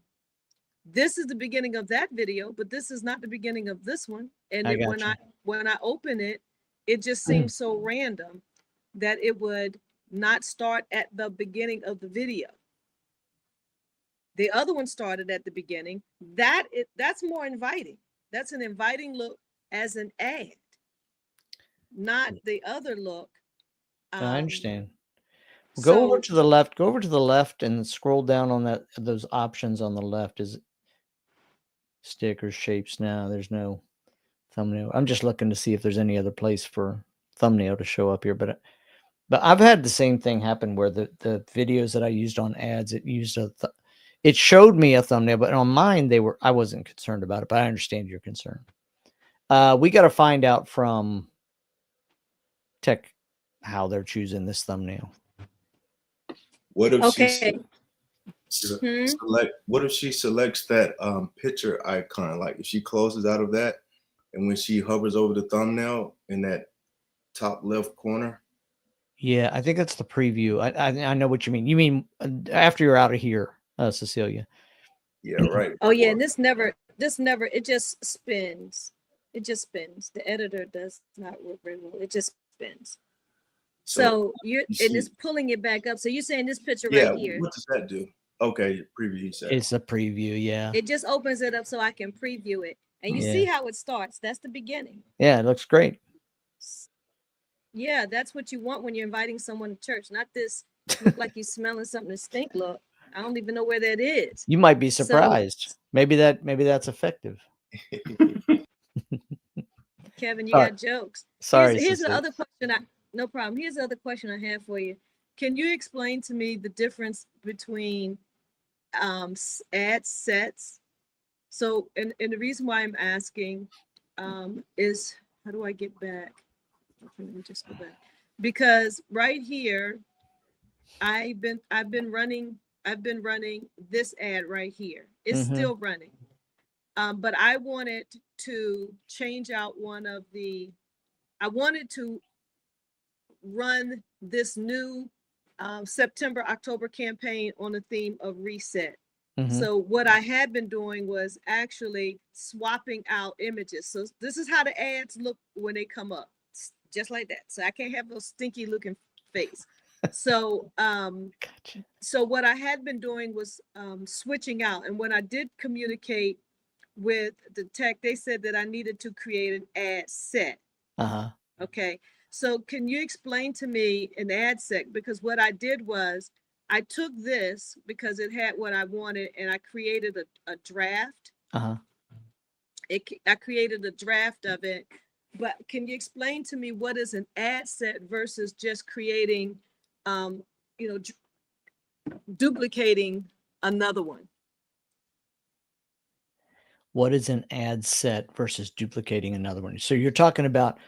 S: This is the beginning of that video, but this is not the beginning of this one. And when I open it, it just seems so random that it would not start at the beginning of the video. The other one started at the beginning. That's more inviting. That's an inviting look as an ad, not the other look.
N: I understand. Go over to the left. Go over to the left and scroll down on those options on the left. Is it stickers, shapes? Now there's no thumbnail. I'm just looking to see if there's any other place for thumbnail to show up here. But I've had the same thing happen where the videos that I used on ads, it showed me a thumbnail, but on mine I wasn't concerned about it. But I understand your concern. We got to find out from tech how they're choosing this thumbnail.
Q: What if what if she selects that picture icon? Like if she closes out of that, and when she hovers over the thumbnail in that top left corner.
N: Yeah, I think that's the preview. I know what you mean. You mean after you're out of here, Cecilia?
Q: Yeah, right.
S: Oh yeah, and this never. It just spins. It just spins. The editor does not work very well. It just spins. So it's pulling it back up. So you're saying this picture right here.
Q: What does that do? Okay, preview. You said.
N: It's a preview, yeah.
S: It just opens it up so I can preview it, and you see how it starts. That's the beginning.
N: Yeah, it looks great.
S: Yeah, that's what you want when you're inviting someone to church, not this look like you smelling something that stink look. I don't even know where that is.
N: You might be
S: So-
N: surprised. Maybe that's effective.
S: Kevin, you
N: Sorry.
S: got jokes.
N: Sorry,
S: Here's the
N: sister.
S: other question. No problem. Here's the other question I have for you. Can you explain to me the difference between ad sets? So, and the reason why I'm asking is, how do I get back? Okay, let me just go back. Because right here, I've been running this ad right here. It's
N: Mhm.
S: still running. But I wanted to change out I wanted to run this new September, October campaign on the theme of reset.
N: Mhm.
S: So what I had been doing was actually swapping out images. So this is how the ads look when they come up, just like that. So I can't have those stinky looking face. So, so what I had been doing was switching out. And when I did communicate with the tech, they said that I needed to create an ad set.
N: Uh-huh.
S: Okay. So can you explain to me an ad set? Because what I did was I took this because it had what I wanted and I created a draft.
N: Uh-huh.
S: I created a draft of it, but can you explain to me what is an ad set versus just creating, duplicating another one?
N: What is an ad set versus duplicating another one? So you're talking about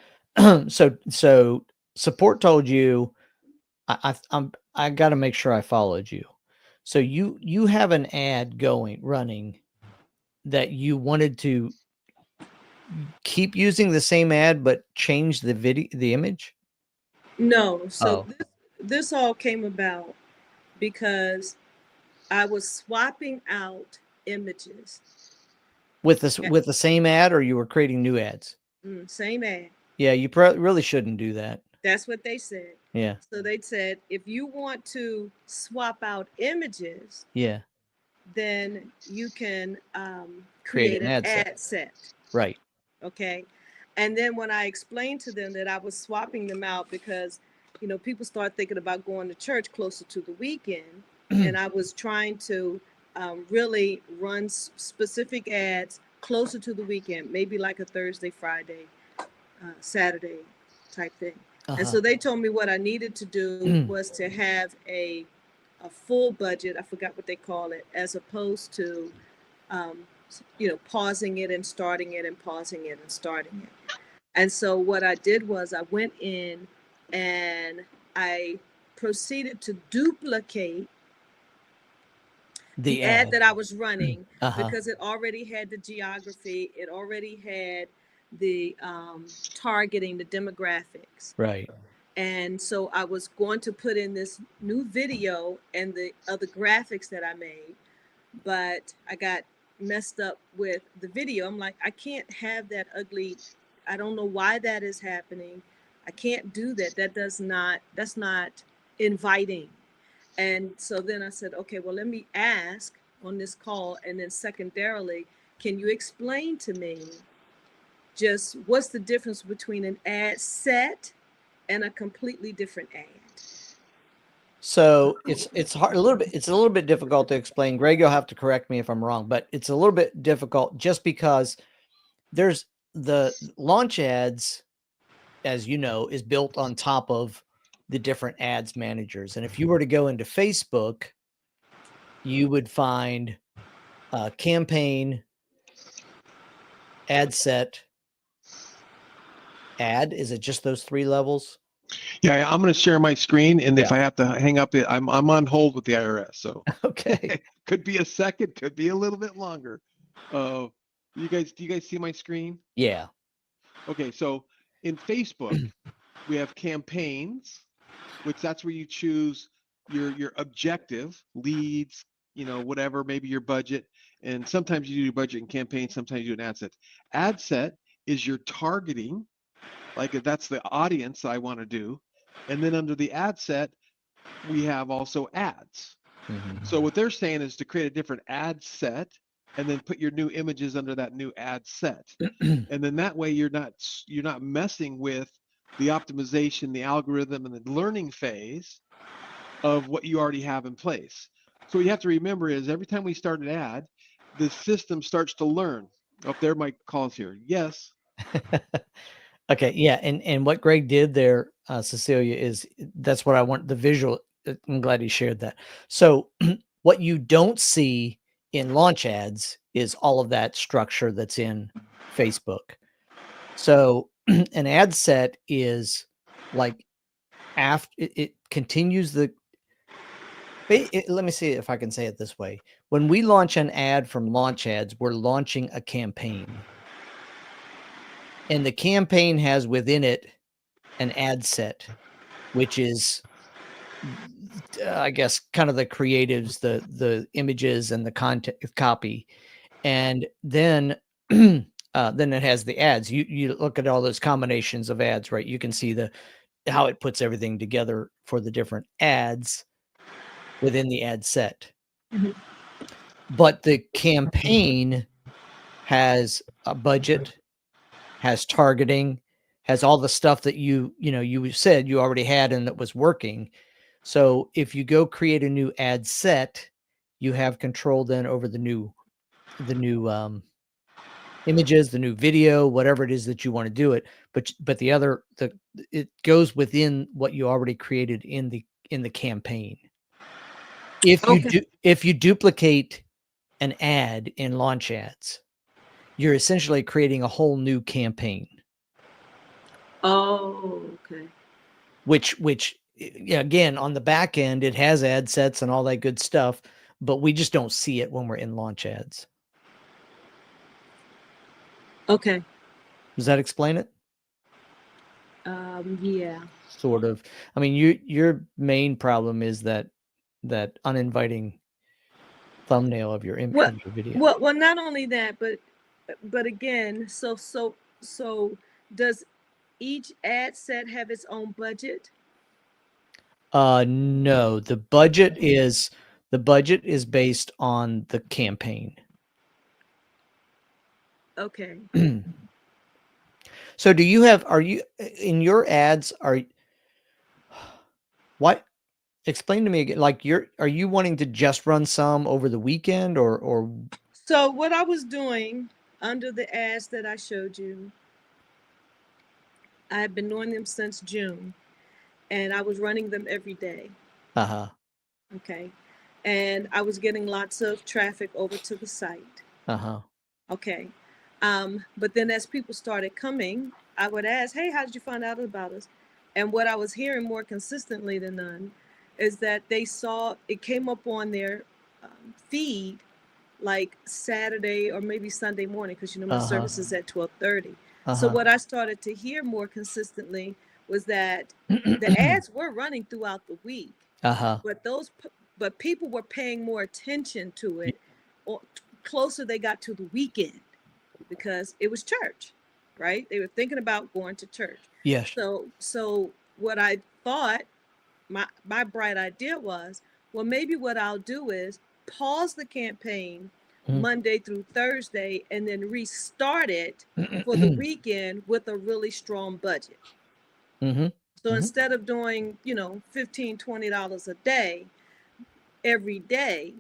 N: so support told you I got to make sure I followed you. So you have an ad running that you wanted to keep using the same ad but change the image?
S: No. So
N: Oh.
S: this all came about because I was swapping out images.
N: With the same ad, or you were creating new ads?
S: Same ad.
N: Yeah, you really shouldn't do that.
S: That's what they said.
N: Yeah.
S: So they said, if you want to swap out images,
N: Yeah.
S: then you can
N: Create
S: create
N: an
S: an
N: ad
S: ad set.
N: Right.
S: Okay. And then when I explained to them that I was swapping them out because, people start thinking about going to church closer to the weekend, and I was trying to really run specific ads closer to the weekend, maybe like a Thursday, Friday, Saturday type thing. And so they told me what I needed to do was to have a full budget. I forgot what they call it, as opposed to, pausing it and starting it and pausing it and starting it. And so what I did was I went in and I proceeded to duplicate the ad that I was running because it already had the geography, it already had the targeting, the demographics.
N: Right.
S: And so I was going to put in this new video and the other graphics that I made, but I got messed up with the video. I'm like, I can't have that ugly. I don't know why that is happening. I can't do that. That's not inviting. And so then I said, okay, well, let me ask on this call. And then secondarily, can you explain to me just what's the difference between an ad set and a completely different ad?
N: So it's hard, it's a little bit difficult to explain. Greg, you'll have to correct me if I'm wrong, but it's a little bit difficult just because there's the launch ads, as you know, is built on top of the different ads managers. And if you were to go into Facebook, you would find campaign, ad set, ad. Is it just those three levels?
T: Yeah, I'm going to share my screen, and if I have to hang up, I'm on hold with the IRS. So
N: okay,
T: could be a second, could be a little bit longer. Do you guys see my screen?
N: Yeah.
T: Okay, so in Facebook, we have campaigns, which that's where you choose your objective, leads, whatever, maybe your budget, and sometimes you do your budget and campaign, sometimes you do an ad set. Ad set is your targeting. Like if that's the audience I want to do. And then under the ad set, we have also ads.
N: Mm-hmm.
T: So what they're saying is to create a different ad set and then put your new images under that new ad set. And then that way you're not messing with the optimization, the algorithm, and the learning phase of what you already have in place. So what you have to remember is every time we start an ad, the system starts to learn. Oh, there, Mike calls here. Yes.
N: Okay, yeah, and what Greg did there, Cecilia, is that's what I want, the visual. I'm glad he shared that. So what you don't see in launch ads is all of that structure that's in Facebook. So an ad set is like after it continues the. Let me see if I can say it this way. When we launch an ad from launch ads, we're launching a campaign. And the campaign has within it an ad set, which is, I guess, kind of the creatives, the images and the content copy. And then then it has the ads. You look at all those combinations of ads, right? You can see how it puts everything together for the different ads within the ad set.
S: Mhm.
N: But the campaign has a budget, has targeting, has all the stuff that you said you already had and that was working. So if you go create a new ad set, you have control then over the new images, the new video, whatever it is that you want to do it. But it goes within what you already created in the campaign. If you duplicate an ad in launch ads, you're essentially creating a whole new campaign.
S: Oh, okay.
N: Which again, on the back end, it has ad sets and all that good stuff, but we just don't see it when we're in launch ads.
S: Okay.
N: Does that explain it?
S: Yeah.
N: Sort of. I mean, your main problem is that uninviting thumbnail of your image, of your video.
S: Well, not only that, but again, so does each ad set have its own budget?
N: No, the budget is based on the campaign.
S: Okay.
N: So are you in your ads, what? Explain to me again, like are you wanting to just run some over the weekend or?
S: So what I was doing under the ads that I showed you, I have been doing them since June, and I was running them every day.
N: Uh-huh.
S: Okay. And I was getting lots of traffic over to the site.
N: Uh-huh.
S: Okay. But then as people started coming, I would ask, hey, how did you find out about us? And what I was hearing more consistently than none is that they saw it came up on their feed like Saturday or maybe Sunday morning, because my service is at 12:30. So what I started to hear more consistently was that the ads were running throughout the week, but people were paying more attention to it or closer they got to the weekend, because it was church, right? They were thinking about going to church.
N: Yes.
S: So what I thought, my bright idea was, well, maybe what I'll do is pause the campaign Monday through Thursday and then restart it for the weekend with a really strong budget. So instead of doing, $15, $20 a day every day,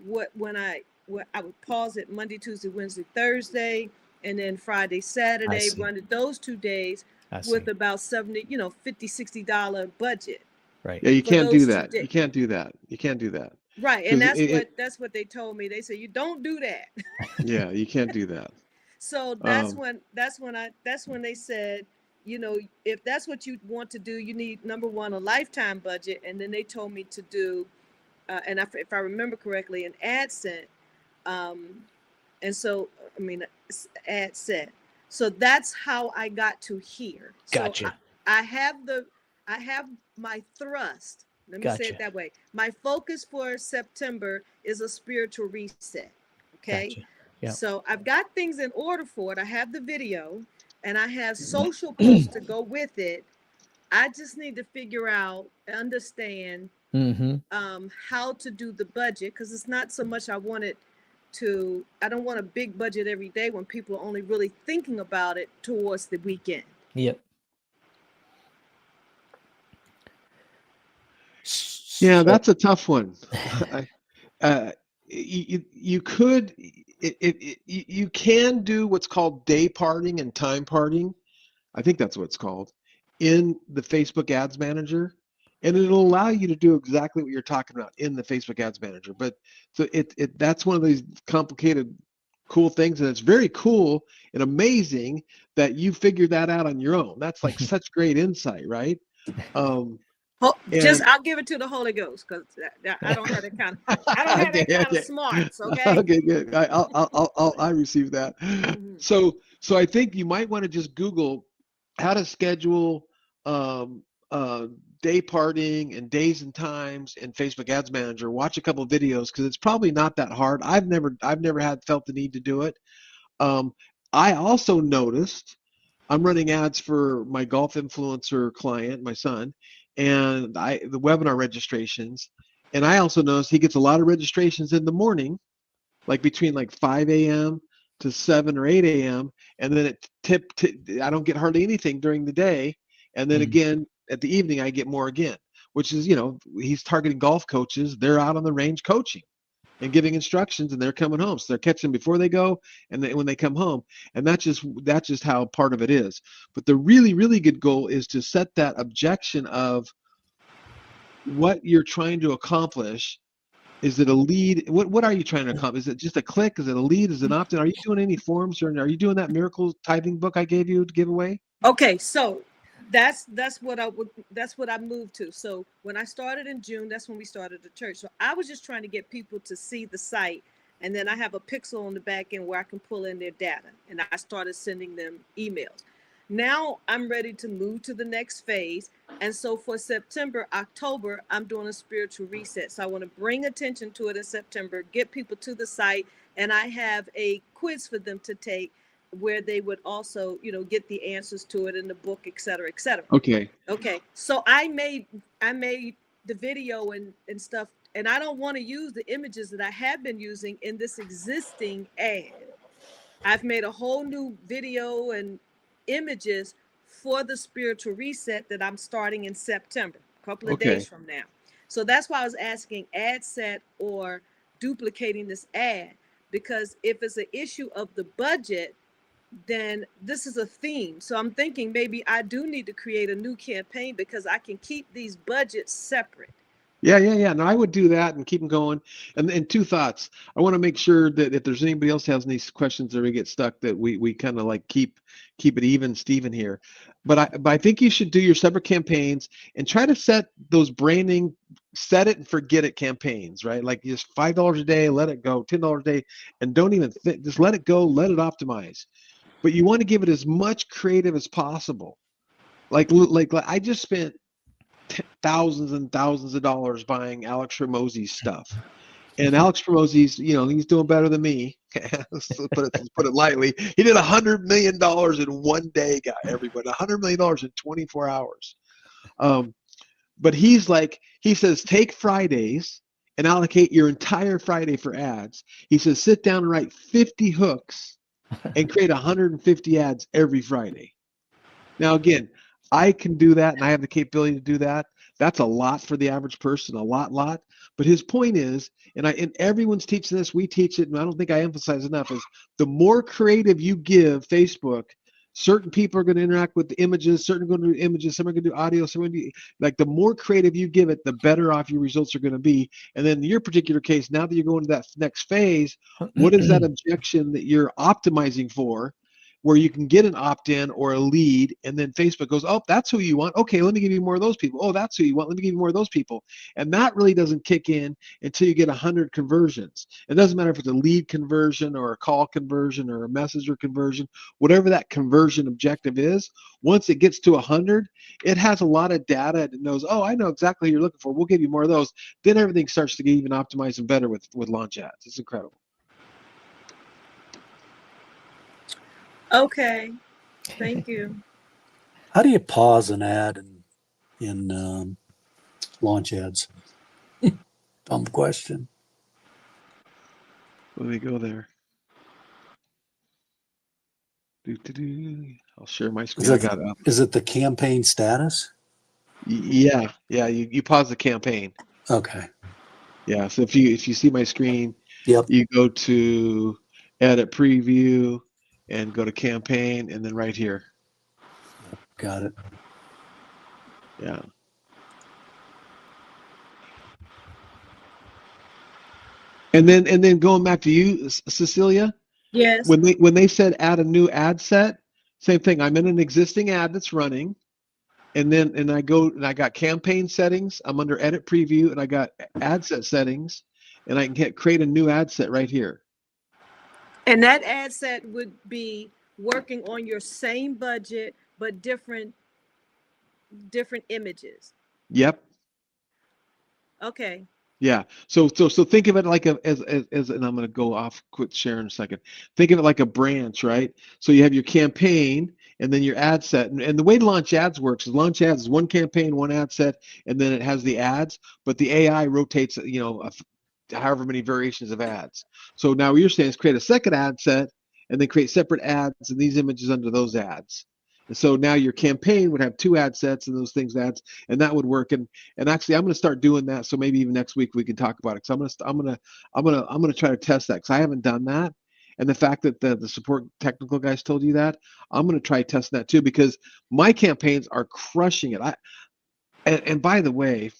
S: I would pause it Monday, Tuesday, Wednesday, Thursday, and then Friday, Saturday, run it those 2 days with about $70, $50, $60 budget.
N: Right.
T: Yeah, you can't do that. You can't do that. You can't do that.
S: Right. And that's what they told me. They said, you don't do that.
T: Yeah, you can't do that.
S: So that's when they said, if that's what you want to do, you need, number one, a lifetime budget. And then they told me to do, if I remember correctly, an ad set. Ad set. So that's how I got to here.
N: Gotcha.
S: So I have my thrust. Let me say it that way. My focus for September is a spiritual reset. Okay.
N: Gotcha. Yep.
S: So I've got things in order for it. I have the video and I have social posts to go with it. I just need to figure out, understand how to do the budget, because it's not so much I don't want a big budget every day when people are only really thinking about it towards the weekend.
N: Yep.
T: Yeah, that's a tough one. You could you can do what's called day parting and time parting. I think that's what it's called in the Facebook Ads Manager, and it'll allow you to do exactly what you're talking about in the Facebook Ads Manager. But so that's one of these complicated, cool things, and it's very cool and amazing that you figured that out on your own. That's like such great insight, right?
S: Just I'll give it to the Holy Ghost because I don't have that kind of
T: Okay.
S: smarts. Okay.
T: Okay, good. I receive that. So I think you might want to just Google how to schedule day parting and days and times in Facebook Ads Manager. Watch a couple of videos because it's probably not that hard. I've never felt the need to do it. I also noticed I'm running ads for my golf influencer client, my son, and the webinar registrations. And I also noticed he gets a lot of registrations in the morning, like between like 5 a.m. to 7 or 8 a.m. And then I don't get hardly anything during the day. And then again, at the evening, I get more again, which is, he's targeting golf coaches. They're out on the range coaching and giving instructions, and they're coming home. So they're catching before they go and when they come home. And that's just how part of it is. But the really, really good goal is to set that objection of what you're trying to accomplish. Is it a lead? What are you trying to accomplish? Is it just a click? Is it a lead? Is it an opt-in? Are you doing any forms, or are you doing that miracle typing book I gave you to give away?
S: Okay, so that's what I moved to. So when I started in June, that's when we started the church. So I was just trying to get people to see the site, and then I have a pixel on the back end where I can pull in their data, and I started sending them emails. Now I'm ready to move to the next phase. And so for September, October, I'm doing a spiritual reset. So I want to bring attention to it in September, get people to the site, and I have a quiz for them to take where they would also, get the answers to it in the book, et cetera, et cetera.
T: Okay.
S: Okay. So I made the video and stuff, and I don't want to use the images that I have been using in this existing ad. I've made a whole new video and images for the spiritual reset that I'm starting in September, a couple of days from now. So that's why I was asking ad set or duplicating this ad, because if it's an issue of the budget, then this is a theme. So I'm thinking maybe I do need to create a new campaign because I can keep these budgets separate.
T: Yeah. No, I would do that and keep them going. And two thoughts. I want to make sure that if there's anybody else has any questions or we get stuck, that we kind of like keep it even, Steven here. But I think you should do your separate campaigns and try to set those branding, set it and forget it campaigns, right? Like just $5 a day, let it go, $10 a day, and don't even think, just let it go, let it optimize. But you want to give it as much creative as possible. Like I just spent thousands and thousands of dollars buying Alex Hormozi's stuff, and Alex Hormozi's, he's doing better than me. Let's put it lightly. He did $100 million in one day, everybody. $100 million in 24 hours. But he says, take Fridays and allocate your entire Friday for ads. He says, sit down and write 50 hooks and create 150 ads every Friday. Now, again, I can do that, and I have the capability to do that. That's a lot for the average person, a lot. But his point is, and everyone's teaching this, we teach it, and I don't think I emphasize enough, is the more creative you give Facebook, certain people are going to interact with the images, certain are going to do images, some are going to do audio, some are going to do, like the more creative you give it, the better off your results are going to be. And then in your particular case, now that you're going to that next phase, what is that objection that you're optimizing for, where you can get an opt-in or a lead, and then Facebook goes, oh, that's who you want. Okay, let me give you more of those people. Oh, that's who you want. Let me give you more of those people. And that really doesn't kick in until you get 100 conversions. It doesn't matter if it's a lead conversion or a call conversion or a messenger conversion, whatever that conversion objective is. Once it gets to 100, it has a lot of data. It knows, oh, I know exactly what you're looking for. We'll give you more of those. Then everything starts to get even optimized and better with launch ads. It's incredible.
S: Okay, thank you.
O: How do you pause an ad in launch ads? Dumb question.
T: Let me go there. I'll share my screen. I got it up.
O: Is it the campaign status?
T: Yeah. You pause the campaign.
O: Okay.
T: Yeah. So if you see my screen,
O: Yep.
T: you go to edit preview and go to campaign, and then right here.
O: Got it.
T: Yeah. And then going back to you, Cecilia,
S: Yes.
T: when they said add a new ad set, same thing. I'm in an existing ad that's running, and I got campaign settings. I'm under edit preview, and I got ad set settings, and I can create a new ad set right here.
S: And that ad set would be working on your same budget, but different images.
T: Yep.
S: Okay.
T: Yeah. So think of it like as and I'm going to go off quit sharing in a second. Think of it like a branch, right? So you have your campaign and then your ad set. And the way Launch Ads works is Launch Ads is one campaign, one ad set, and then it has the ads, but the AI rotates, however many variations of ads. So now what you're saying is create a second ad set and then create separate ads and these images under those ads. And so now your campaign would have two ad sets and those things ads, and that would work. And actually, I'm going to start doing that. So maybe even next week we can talk about it. Because I'm going to try to test that because I haven't done that. And the fact that the support technical guys told you that, I'm going to try testing that too because my campaigns are crushing it. And by the way,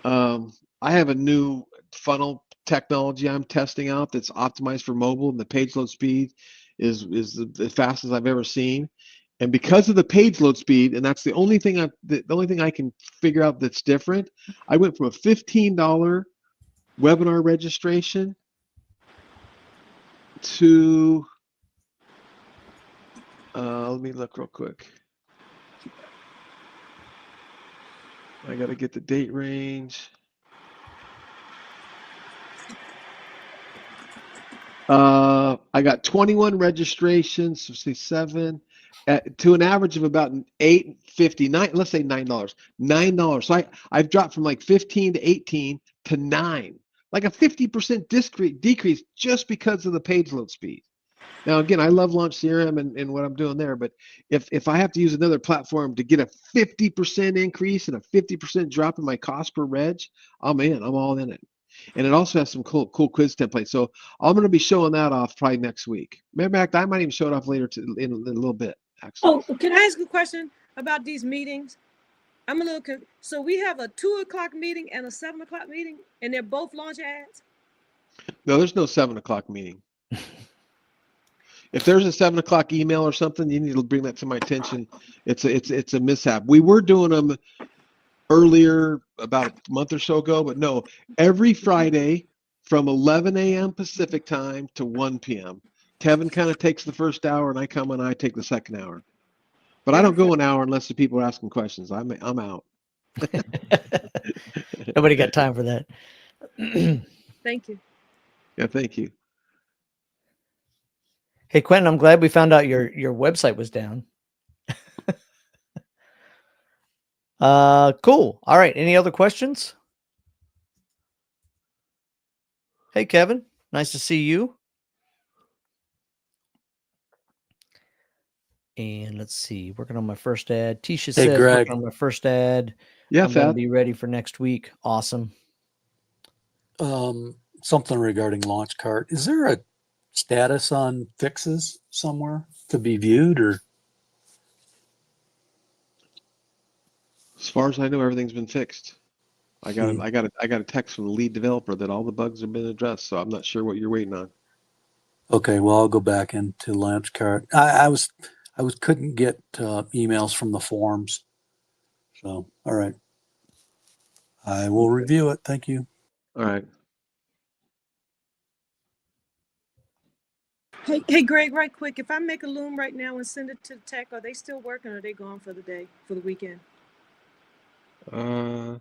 T: I have a new funnel technology I'm testing out that's optimized for mobile, and the page load speed is the fastest I've ever seen. And because of the page load speed, and that's the only thing I can figure out that's different, I went from a $15 webinar registration to let me look real quick. I got to get the date range. I got 21 registrations, so say 7, to an average of about $8.59. Let's say $9. $9. So I've dropped from like 15 to 18 to 9, like a 50% decrease just because of the page load speed. Now again, I love Launch CRM and what I'm doing there, but if I have to use another platform to get a 50% increase and a 50% drop in my cost per reg, I'm in. I'm all in it. And it also has some cool quiz templates. So I'm going to be showing that off probably next week. Matter of fact, I might even show it off later in a little bit, actually.
S: Oh, can I ask a question about these meetings? I'm a little so we have a 2:00 meeting and a 7:00 meeting, and they're both Launch Ads?
T: No, there's no 7:00 meeting. If there's a 7:00 email or something, you need to bring that to my attention. It's a mishap. We were doing them earlier, about a month or so ago, but no, every Friday from 11 a.m. Pacific time to 1 p.m. Kevin kind of takes the first hour, and I come and I take the second hour. But I don't go an hour unless the people are asking questions. I'm out.
N: Nobody got time for that.
S: Thank you.
T: Yeah, thank you.
N: Hey, Quentin, I'm glad we found out your website was down. Cool. All right. Any other questions? Hey, Kevin. Nice to see you. And let's see. Working on my first ad. Tisha said
O: Greg.
N: working on my first ad.
T: Yeah,
N: I'm going to
T: Fab.
N: be ready for next week. Awesome.
O: Something regarding Launchcart. Is there a status on fixes somewhere to be viewed, or?
T: As far as I know, everything's been fixed. I got a text from the lead developer that all the bugs have been addressed. So I'm not sure what you're waiting on.
O: Okay, well, I'll go back into Launchcart. I couldn't get emails from the forums. So, all right. I will review it. Thank you.
T: All right.
S: Hey, Greg, right quick. If I make a Loom right now and send it to tech, are they still working or are they gone for the day, for the weekend?
T: They're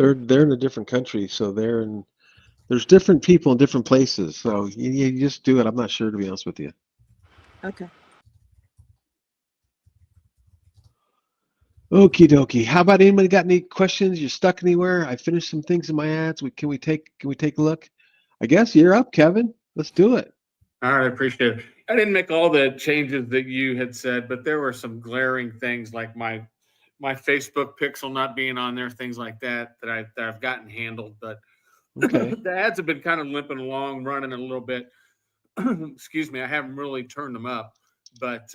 T: in a different country, so there's different people in different places. So you just do it. I'm not sure, to be honest with you.
S: Okay.
T: Okie dokie. How about anybody got any questions? You're stuck anywhere? I finished some things in my ads. Can we take a look? I guess you're up, Kevin. Let's do it.
U: All right, I appreciate it. I didn't make all the changes that you had said, but there were some glaring things like my my Facebook pixel not being on there, things like that I've gotten handled. But
T: Okay.
U: the ads have been kind of limping along, running a little bit. Excuse me, I haven't really turned them up, but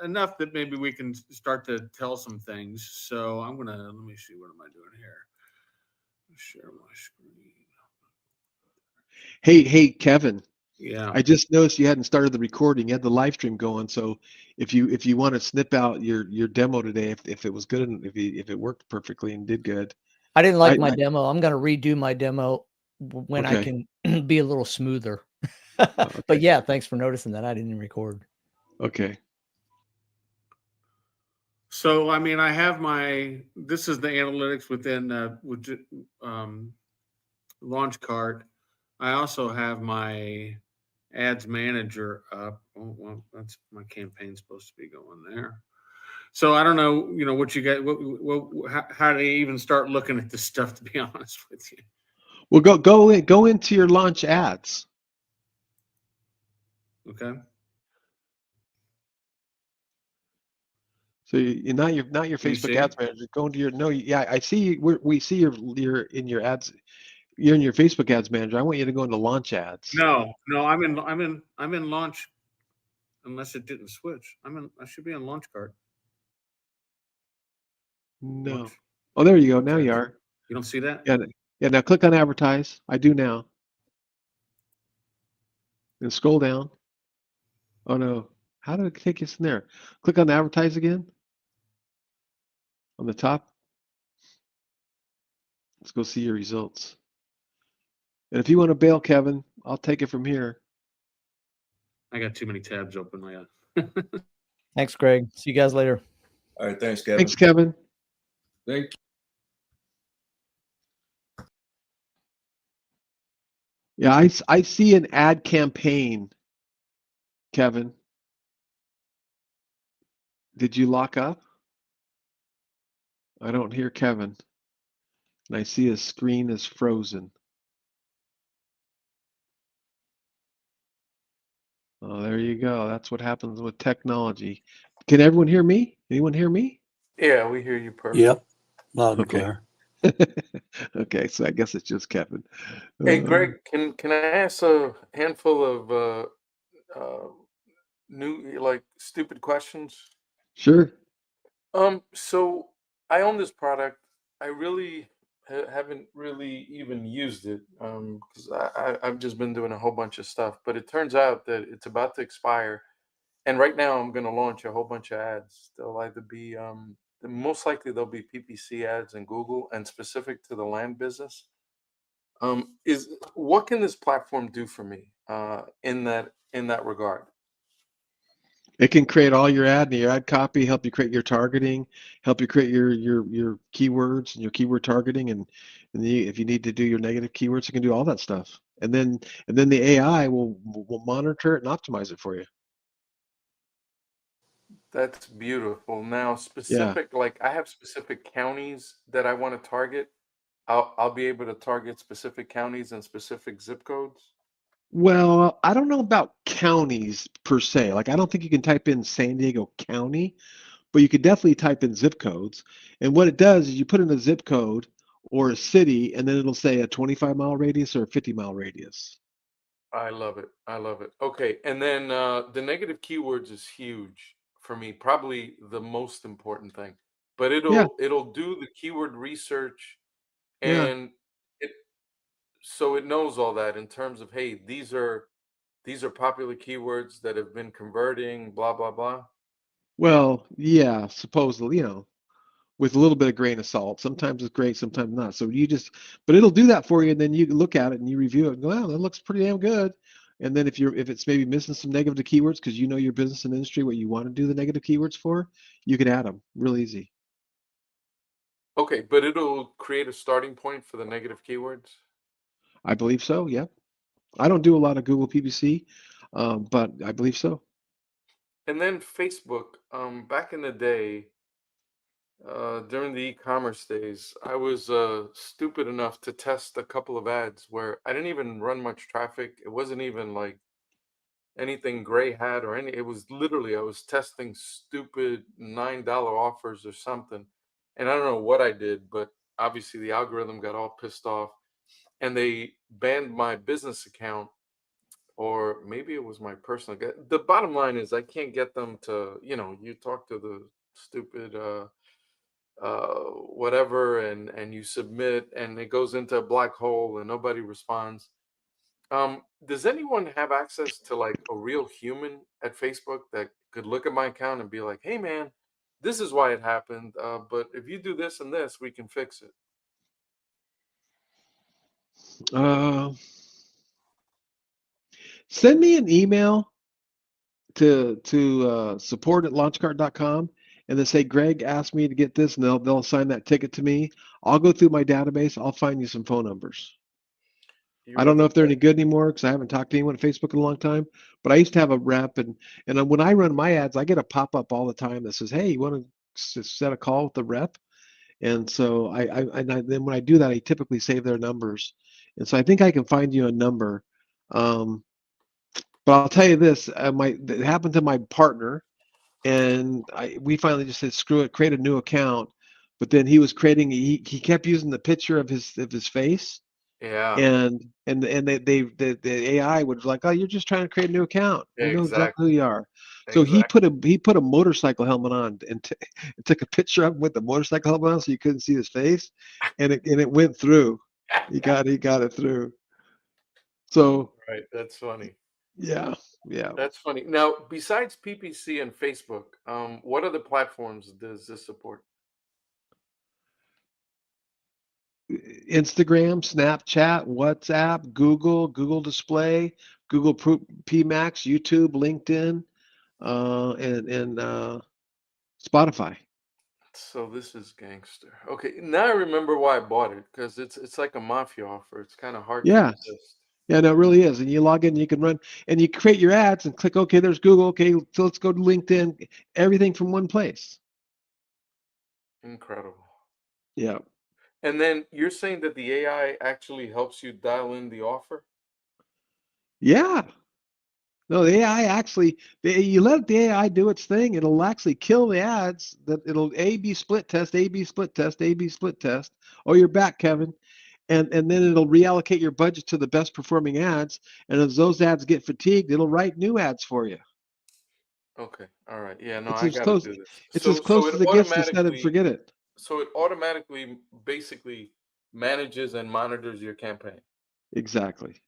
U: enough that maybe we can start to tell some things. So let me see, what am I doing here? Share my screen.
T: Hey, Kevin.
U: Yeah.
T: I just noticed you hadn't started the recording. You had the live stream going. So if you want to snip out your demo today, if it was good and if it worked perfectly and did good.
N: I didn't like my demo. I'm going to redo my demo when I
T: Okay.
N: can be a little smoother.
T: Okay.
N: But yeah, thanks for noticing that. I didn't record.
T: Okay.
U: So, I mean, I have this is the analytics within Launch Cart. I also have my ads manager up. Oh, well, that's my campaign supposed to be going there. So I don't know, what you got, how do you even start looking at this stuff, to be honest with you?
T: Well, go into your launch ads.
U: Okay.
T: So you're not your
U: Can you
T: Facebook
U: see?
T: ads manager. Go into your yeah. I see we see you're in your ads. You're in your Facebook ads manager. I want you to go into launch ads.
U: No, I'm in Launch, unless it didn't switch. I should be on Launch Cart.
T: No.
U: Launch.
T: Oh, there you go. Now you are.
U: You don't see that?
T: Yeah. Yeah. Now click on advertise. I do now. And scroll down. Oh no. How did it take us in there? Click on advertise again. On the top. Let's go see your results. And if you want to bail, Kevin, I'll take it from here.
U: I got too many tabs open.
N: Thanks, Greg. See you guys later.
Q: All right, thanks, Kevin.
T: Thanks, Kevin.
Q: Thank you.
T: Yeah, I see an ad campaign, Kevin. Did you lock up? I don't hear Kevin. And I see his screen is frozen. Oh, there you go. That's what happens with technology. Can everyone hear me? Anyone hear me?
V: Yeah, we hear you perfect.
O: Yep. Loud and
T: Okay.
O: clear.
T: Okay, so I guess it's just Kevin.
V: Hey, Greg, can I ask a handful of new stupid questions?
T: Sure.
V: So I own this product. I really haven't really even used it because I've just been doing a whole bunch of stuff. But it turns out that it's about to expire, and right now I'm going to launch a whole bunch of ads. They'll either be most likely they'll be PPC ads in Google and specific to the land business. What can this platform do for me in that regard?
T: It can create all your ad copy, help you create your targeting, help you create your keywords and your keyword targeting, and if you need to do your negative keywords, it can do all that stuff. And then the AI will monitor it and optimize it for you.
V: That's beautiful. Now,
T: Yeah.
V: specific, like I have specific counties that I want to target. I'll be able to target specific counties and specific zip codes.
T: Well, I don't know about counties per se. Like, I don't think you can type in San Diego County, but you could definitely type in zip codes. And what it does is you put in a zip code or a city, and then it'll say a 25-mile radius or a 50-mile radius.
V: I love it. I love it. Okay, and then the negative keywords is huge for me, probably the most important thing. But
T: Yeah.
V: it'll do the keyword research,
T: Yeah.
V: and so it knows all that in terms of, hey, these are popular keywords that have been converting, blah blah blah.
T: Well, yeah, supposedly, with a little bit of grain of salt. Sometimes it's great, sometimes not. So but it'll do that for you, and then you look at it and you review it and go, "Wow, that looks pretty damn good." And then if it's maybe missing some negative keywords because you know your business and industry, what you want to do the negative keywords for, you can add them real easy.
V: Okay, but it'll create a starting point for the negative keywords.
T: I believe so. Yeah. I don't do a lot of Google PPC, but I believe so.
V: And then Facebook, back in the day, during the e-commerce days, I was stupid enough to test a couple of ads where I didn't even run much traffic. It wasn't even like anything Gray had or any. It was literally I was testing stupid $9 offers or something, and I don't know what I did, but obviously the algorithm got all pissed off, and they banned my business account, or maybe it was my personal. The bottom line is I can't get them to. You talk to the stupid whatever, and you submit, and it goes into a black hole, and nobody responds. Does anyone have access to like a real human at Facebook that could look at my account and be like, "Hey, man, this is why it happened, but if you do this and this, we can fix it."
T: Send me an email to support at launchcart.com and then say Greg asked me to get this, and they'll assign that ticket to me. I'll go through my database. I'll find you some phone numbers. I don't know if they're any good anymore because I haven't talked to anyone at Facebook in a long time. But I used to have a rep, and when I run my ads, I get a pop up all the time that says, "Hey, you want to set a call with the rep?" And so then when I do that, I typically save their numbers, and so I think I can find you a number. But I'll tell you this: it happened to my partner, and we finally just said, "Screw it, create a new account." But then he was creating. He kept using the picture of his face.
V: Yeah.
T: And the AI was like, "Oh, you're just trying to create a new account. We know exactly who you are." So he put a motorcycle helmet on and took a picture of him with the motorcycle helmet on, so you couldn't see his face, and it went through. He got it through. So
V: Right. That's funny.
T: yeah.
V: That's funny. Now, besides PPC and Facebook, what other platforms does this support?
T: Instagram, Snapchat, WhatsApp, Google Display, Google PMax, YouTube, LinkedIn, and Spotify.
V: So this is gangster. Okay, now I remember why I bought it, because it's like a mafia offer. It's kind of hard to
T: Yeah.
V: resist.
T: Yeah, no, it really is. And you log in, you can run, and you create your ads and click, okay, there's Google. Okay, so let's go to LinkedIn. Everything from one place.
V: Incredible.
T: Yeah.
V: And then you're saying that the AI actually helps you dial in the offer?
T: Yeah. No, the AI actually, you let the AI do its thing, it'll actually kill the ads. That it'll A/B split test, A/B split test, A/B split test. Oh, you're back, Kevin. And then it'll reallocate your budget to the best performing ads. And as those ads get fatigued, it'll write new ads for you.
V: Okay. All right. Yeah, no,
T: It's
V: I
T: as
V: got to
T: close.
V: do this.
T: It's
V: So
T: as close
V: it
T: as it gets to set it and
V: automatically
T: forget it.
V: so it automatically basically manages and monitors your campaign.
T: Exactly.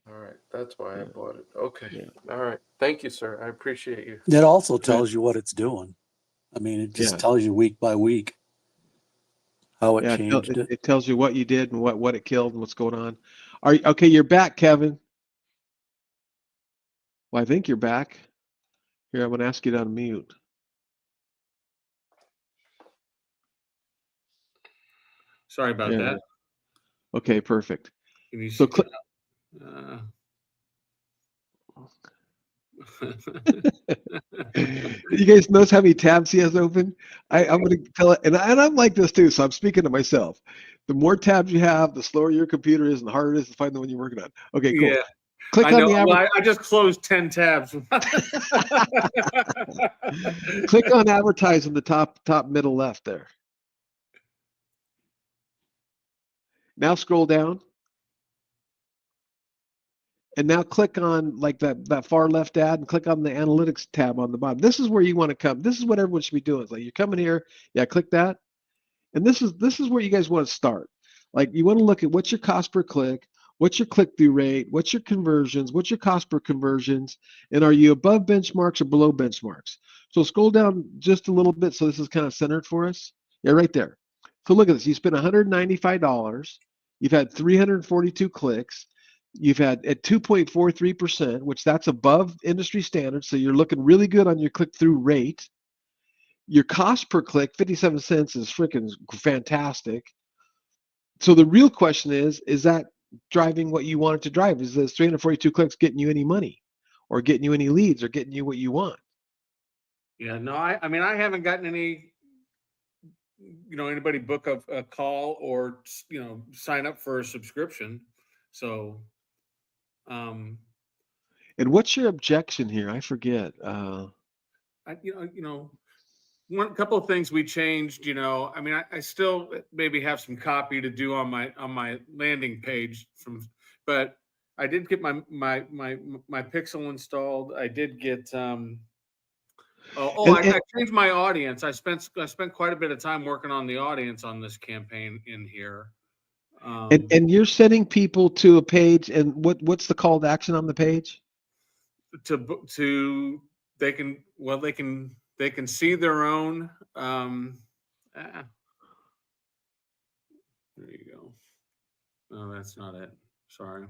V: All right. That's why I bought it. Okay. All right. Thank you, sir. I appreciate you.
O: It also tells you what it's doing. I mean, it just
T: Yeah.
O: tells you week by week how it
T: Yeah,
O: changed it.
T: it tells you what you did and what it killed and what's going on. Okay? You're back, Kevin. Well, I think you're back. Here, I'm going to ask you to unmute.
U: Sorry about
T: Yeah.
U: that.
T: Okay, perfect.
U: Can you
T: So
U: see
T: click. You guys notice how many tabs he has open? I'm going to tell it, and I'm like this too. So I'm speaking to myself. The more tabs you have, the slower your computer is, and the harder it is to find the one you're working on. Okay, cool.
U: Yeah.
T: Click
U: I
T: on
U: know.
T: the
U: Well, I just closed 10 tabs.
T: click on advertise in the top middle left there. Now scroll down. And now click on like that far left ad and click on the analytics tab on the bottom. This is where you want to come. This is what everyone should be doing. It's like you're coming here, yeah, click that. And this is where you guys want to start. Like you want to look at what's your cost per click, what's your click-through rate, what's your conversions, what's your cost per conversions, and are you above benchmarks or below benchmarks? So scroll down just a little bit so this is kind of centered for us. Yeah, right there. So look at this. You spent $195. You've had 342 clicks. You've had at 2.43%, which that's above industry standard. So you're looking really good on your click-through rate. Your cost per click, 57 cents, is freaking fantastic. So the real question is that driving what you want it to drive? Is those 342 clicks getting you any money or getting you any leads or getting you what you want?
U: Yeah, no, I mean, I haven't gotten any, anybody book a call or, sign up for a subscription. So,
T: And And what's your objection here? I forget.
U: One couple of things we changed. I mean, I still maybe have some copy to do on my landing page but I did get my Pixel installed. I did get I changed my audience. I spent quite a bit of time working on the audience on this campaign in here.
T: And you're sending people to a page, and what's the call to action on the page?
U: They can see their own. There you go. No, that's not it. Sorry.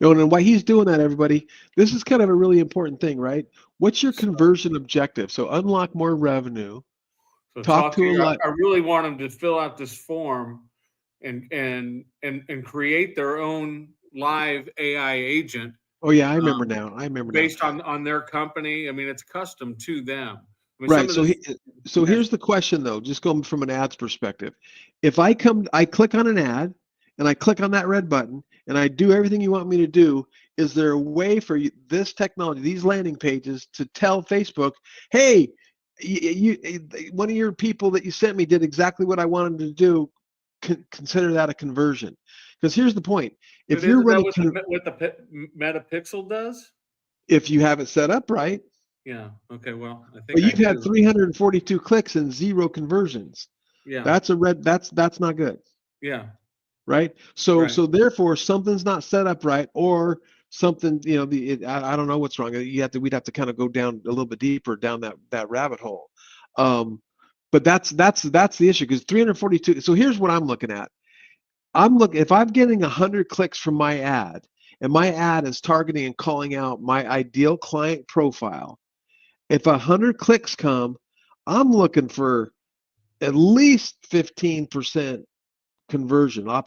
T: No, and while he's doing that, everybody, this is kind of a really important thing, right? What's your conversion objective? So unlock more revenue.
U: So
T: talk to a lot.
U: I really want them to fill out this form and create their own live AI agent.
T: Oh yeah, I remember now.
U: Based on their company. I mean, it's custom to them. I mean,
T: Right. So here's the question though, just going from an ads perspective. If I click on an ad and I click on that red button and I do everything you want me to do, is there a way for this technology, these landing pages, to tell Facebook, hey, one of your people that you sent me did exactly what I wanted to do, consider that a conversion? Because here's the point. If you're running
U: what the Meta Pixel does?
T: If you have it set up right.
U: Yeah. Okay. Well, I think.
T: But you've had 342 clicks and 0 conversions.
U: Yeah.
T: That's that's not good.
U: Yeah.
T: Right. So therefore something's not set up right, or something. I don't know what's wrong. We'd have to kind of go down a little bit deeper down that rabbit hole. But that's the issue, because 342. So here's what I'm looking at. If I'm getting 100 clicks from my ad, and my ad is targeting and calling out my ideal client profile, if 100 clicks come, I'm looking for at least 15% conversion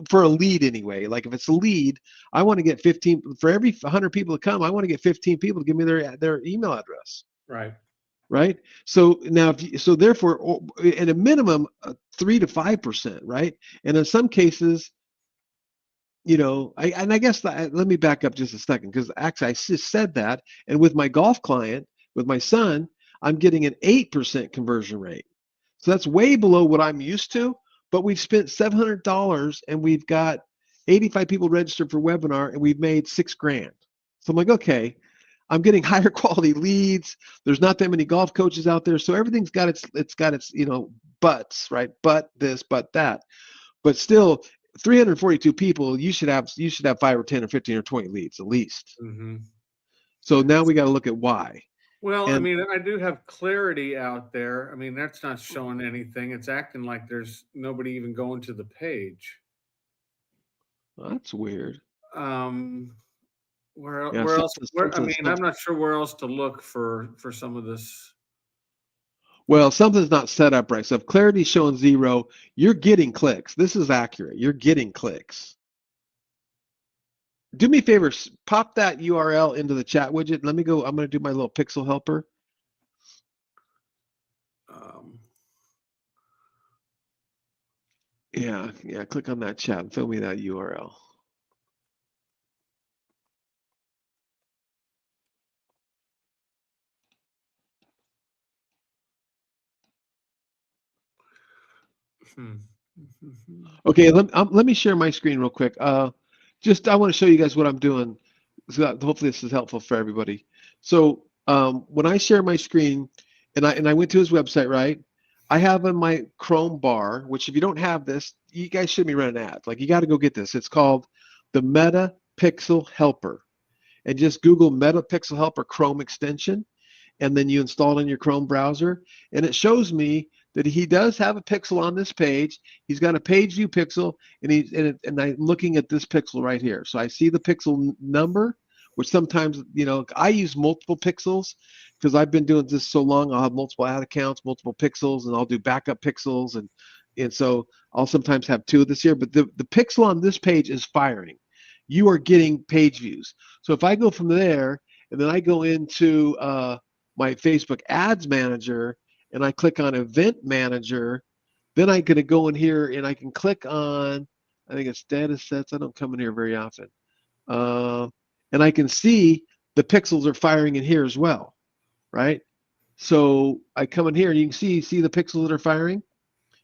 T: for a lead anyway. Like if it's a lead, I want to get 15 for every 100 people that come. I want to get 15 people to give me their email address.
U: Right.
T: Right. So now, therefore, at a minimum, 3 to 5%. Right. And in some cases, I guess let me back up just a second, because actually I just said that. And with my golf client, with my son, I'm getting an 8% conversion rate. So that's way below what I'm used to. But we've spent $700 and we've got 85 people registered for webinar and we've made $6,000. So I'm like, okay, I'm getting higher quality leads. There's not that many golf coaches out there. So everything's got its butts, right? But this, but that. But still, 342 people, you should have 5 or 10 or 15 or 20 leads at least.
U: Mm-hmm.
T: So now we got to look at why.
U: Well, I mean, I do have clarity out there. I mean, that's not showing anything. It's acting like there's nobody even going to the page.
T: Well, that's weird.
U: Where else? I'm not sure where else to look for some of this.
T: Well, something's not set up right. So if clarity's showing 0, you're getting clicks. This is accurate. You're getting clicks. Do me a favor, pop that URL into the chat widget. Let me go. I'm going to do my little pixel helper. Yeah, click on that chat and fill me that URL. Okay, let me share my screen real quick. I want to show you guys what I'm doing. So hopefully this is helpful for everybody. So when I share my screen, and I went to his website, right? I have in my Chrome bar, which if you don't have this, you guys shouldn't be running ads. Like, you got to go get this. It's called the Meta Pixel Helper, and just Google Meta Pixel Helper Chrome extension, and then you install it in your Chrome browser, and it shows me that he does have a pixel on this page. He's got a page view pixel, and I'm looking at this pixel right here. So I see the pixel number, which sometimes, I use multiple pixels because I've been doing this so long. I'll have multiple ad accounts, multiple pixels, and I'll do backup pixels, and so I'll sometimes have 2 of this here. But the pixel on this page is firing. You are getting page views. So if I go from there and then I go into my Facebook Ads Manager, and I click on Event Manager, then I'm going to go in here and I can click on, I think it's Data Sets. I don't come in here very often. and I can see the pixels are firing in here as well, right? So I come in here and you can see the pixels that are firing.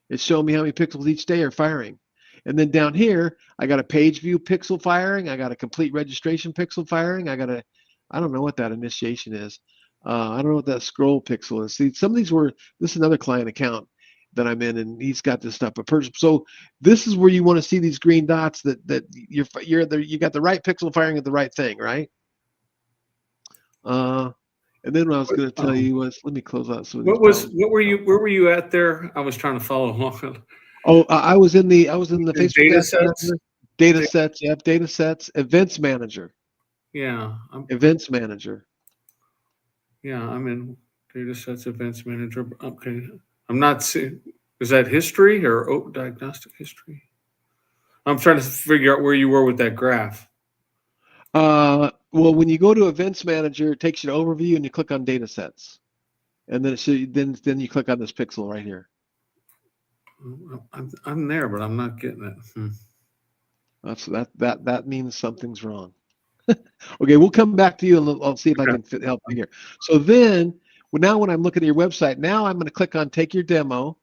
T: It's showing me how many pixels each day are firing. And then down here, I got a page view pixel firing. I got a complete registration pixel firing. I don't know what that initiation is. I don't know what that scroll pixel is. See, some of these this is another client account that I'm in, and he's got this stuff. So this is where you want to see these green dots that you got the right pixel firing at the right thing, right? And then what I was going to tell you was, let me close out.
U: Where were you at there? I was trying to follow along.
T: Oh, I was in the Facebook
U: data sets.
T: Data sets, yep, data sets, events manager.
U: Yeah.
T: Events manager.
U: Yeah, I'm in data sets, events manager. Okay. I'm not seeing, is that history or diagnostic history? I'm trying to figure out where you were with that graph.
T: Well, when you go to events manager, it takes you to overview and you click on data sets. And then then you click on this pixel right here.
U: I'm there, but I'm not getting it.
T: That means something's wrong. Okay, we'll come back to you and I'll see if I can help you here. So then, now when I'm looking at your website, now I'm going to click on take your demo,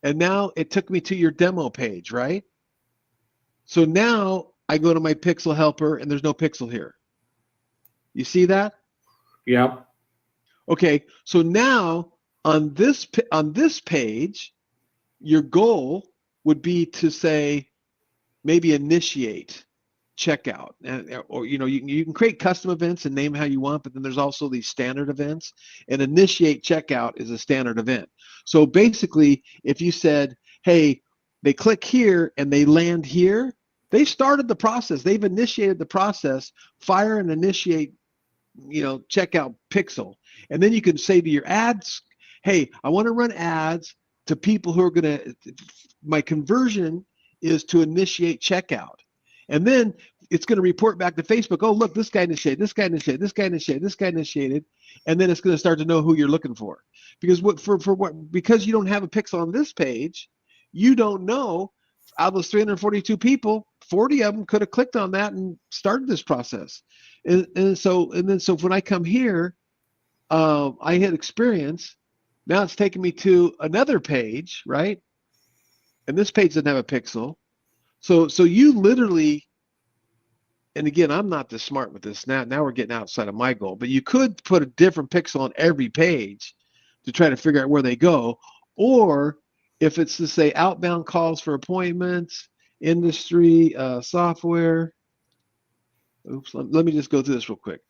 T: and now it took me to your demo page, right? So now I go to my pixel helper and there's no pixel here. You see that?
U: Yeah.
T: Okay, so now on this page, your goal would be to say maybe initiate checkout, or you can create custom events and name how you want, but then there's also these standard events, and initiate checkout is a standard event. So basically, if you said, hey, they click here and they land here, they started the process, they've initiated the process, fire and initiate checkout pixel. And then you can say to your ads, hey, I want to run ads to people who are my conversion is to initiate checkout. And then it's going to report back to Facebook, oh, look, this guy initiated, this guy initiated, this guy initiated, this guy initiated. And then it's going to start to know who you're looking for. Because because you don't have a pixel on this page, you don't know, out of those 342 people, 40 of them could have clicked on that and started this process. And so when I come here, I hit experience. Now it's taking me to another page, right? And this page doesn't have a pixel. So you literally, and again, I'm not this smart with this. Now we're getting outside of my goal, but you could put a different pixel on every page to try to figure out where they go. Or if it's to say outbound calls for appointments, industry, software. Oops, let me just go through this real quick.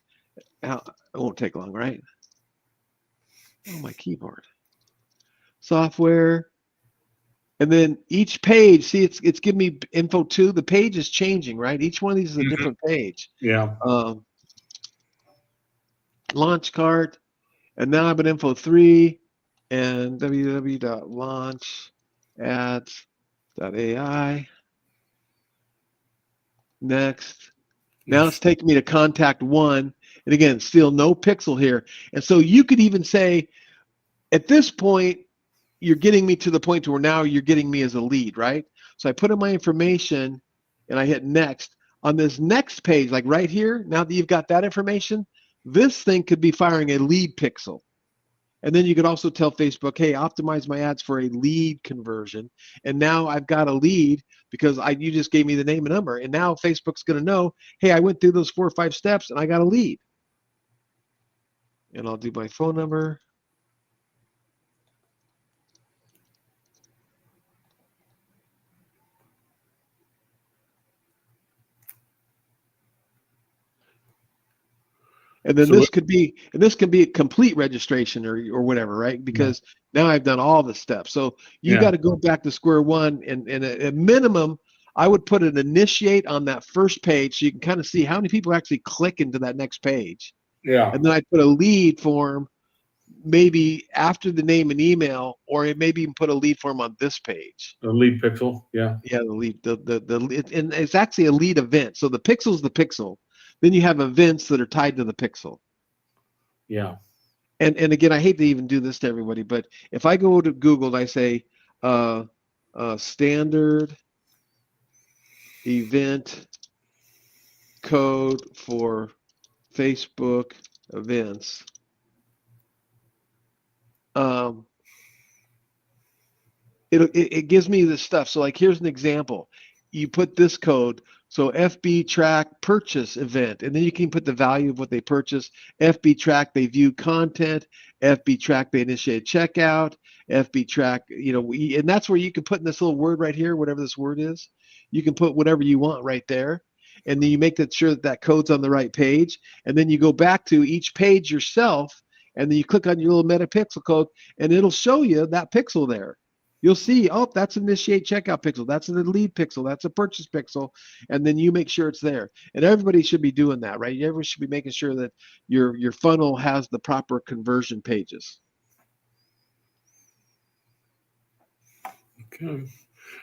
T: It won't take long, right? Oh, my keyboard. Software. And then each page, see, it's giving me info 2. The page is changing, right? Each one of these is a different page.
U: Yeah.
T: Launch cart. And now I'm at info 3 and www.launchads.ai. Next. Now it's taking me to contact 1. And again, still no pixel here. And so you could even say, at this point, you're getting me to the point where now you're getting me as a lead, right? So I put in my information and I hit next. On this next page, like right here, now that you've got that information, this thing could be firing a lead pixel. And then you could also tell Facebook, hey, optimize my ads for a lead conversion. And now I've got a lead because you just gave me the name and number. And now Facebook's going to know, hey, I went through those 4 or 5 steps and I got a lead. And I'll do my phone number. And then this could be a complete registration or whatever, right? Because now I've done all the steps. So you got to go back to square one, and at minimum, I would put an initiate on that first page so you can kind of see how many people actually click into that next page.
U: Yeah.
T: And then I'd put a lead form maybe after the name and email, or maybe even put a lead form on this page.
U: A lead pixel, yeah.
T: Yeah, the lead, and it's actually a lead event. So the pixel's the pixel. Then you have events that are tied to the pixel.
U: Yeah.
T: And again, I hate to even do this to everybody, but if I go to Google and I say standard event code for Facebook events. It gives me this stuff. So like, here's an example. You put this code. So FB track purchase event, and then you can put the value of what they purchase. FB track, they view content. FB track, they initiate checkout. FB track, and that's where you can put in this little word right here, whatever this word is. You can put whatever you want right there. And then you make sure that that code's on the right page. And then you go back to each page yourself, and then you click on your little metapixel code, and it'll show you that pixel there. You'll see, oh, that's an initiate checkout pixel. That's an lead pixel. That's a purchase pixel. And then you make sure it's there. And everybody should be doing that, right? Everybody should be making sure that your funnel has the proper conversion pages.
U: Okay.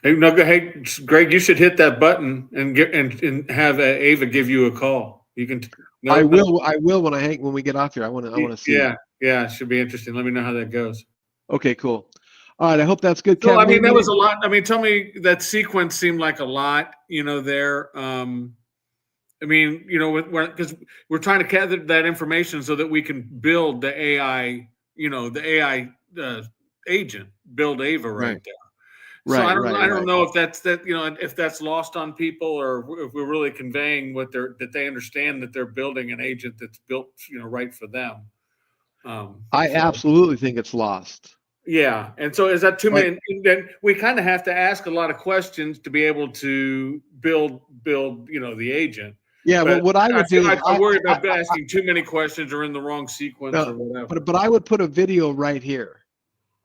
U: Hey, no, hey, Greg, you should hit that button and have Ava give you a call. You can. No,
T: I will when we get off here. I want to see.
U: Yeah, it should be interesting. Let me know how that goes.
T: Okay, cool. All right, I hope that's good.
U: So, I mean, that was a lot. I mean, tell me, that sequence seemed like a lot, there. I mean, because we're trying to gather that information so that we can build the AI, the AI agent, build Ava right there. So I don't know if if that's lost on people, or if we're really conveying that they understand that they're building an agent that's built, right for them.
T: I absolutely think it's lost.
U: Yeah, and so is that too many? Then we kind of have to ask a lot of questions to be able to build, the agent.
T: Yeah, but what I would do is
U: I worry about asking too many questions or in the wrong sequence or whatever.
T: But I would put a video right here.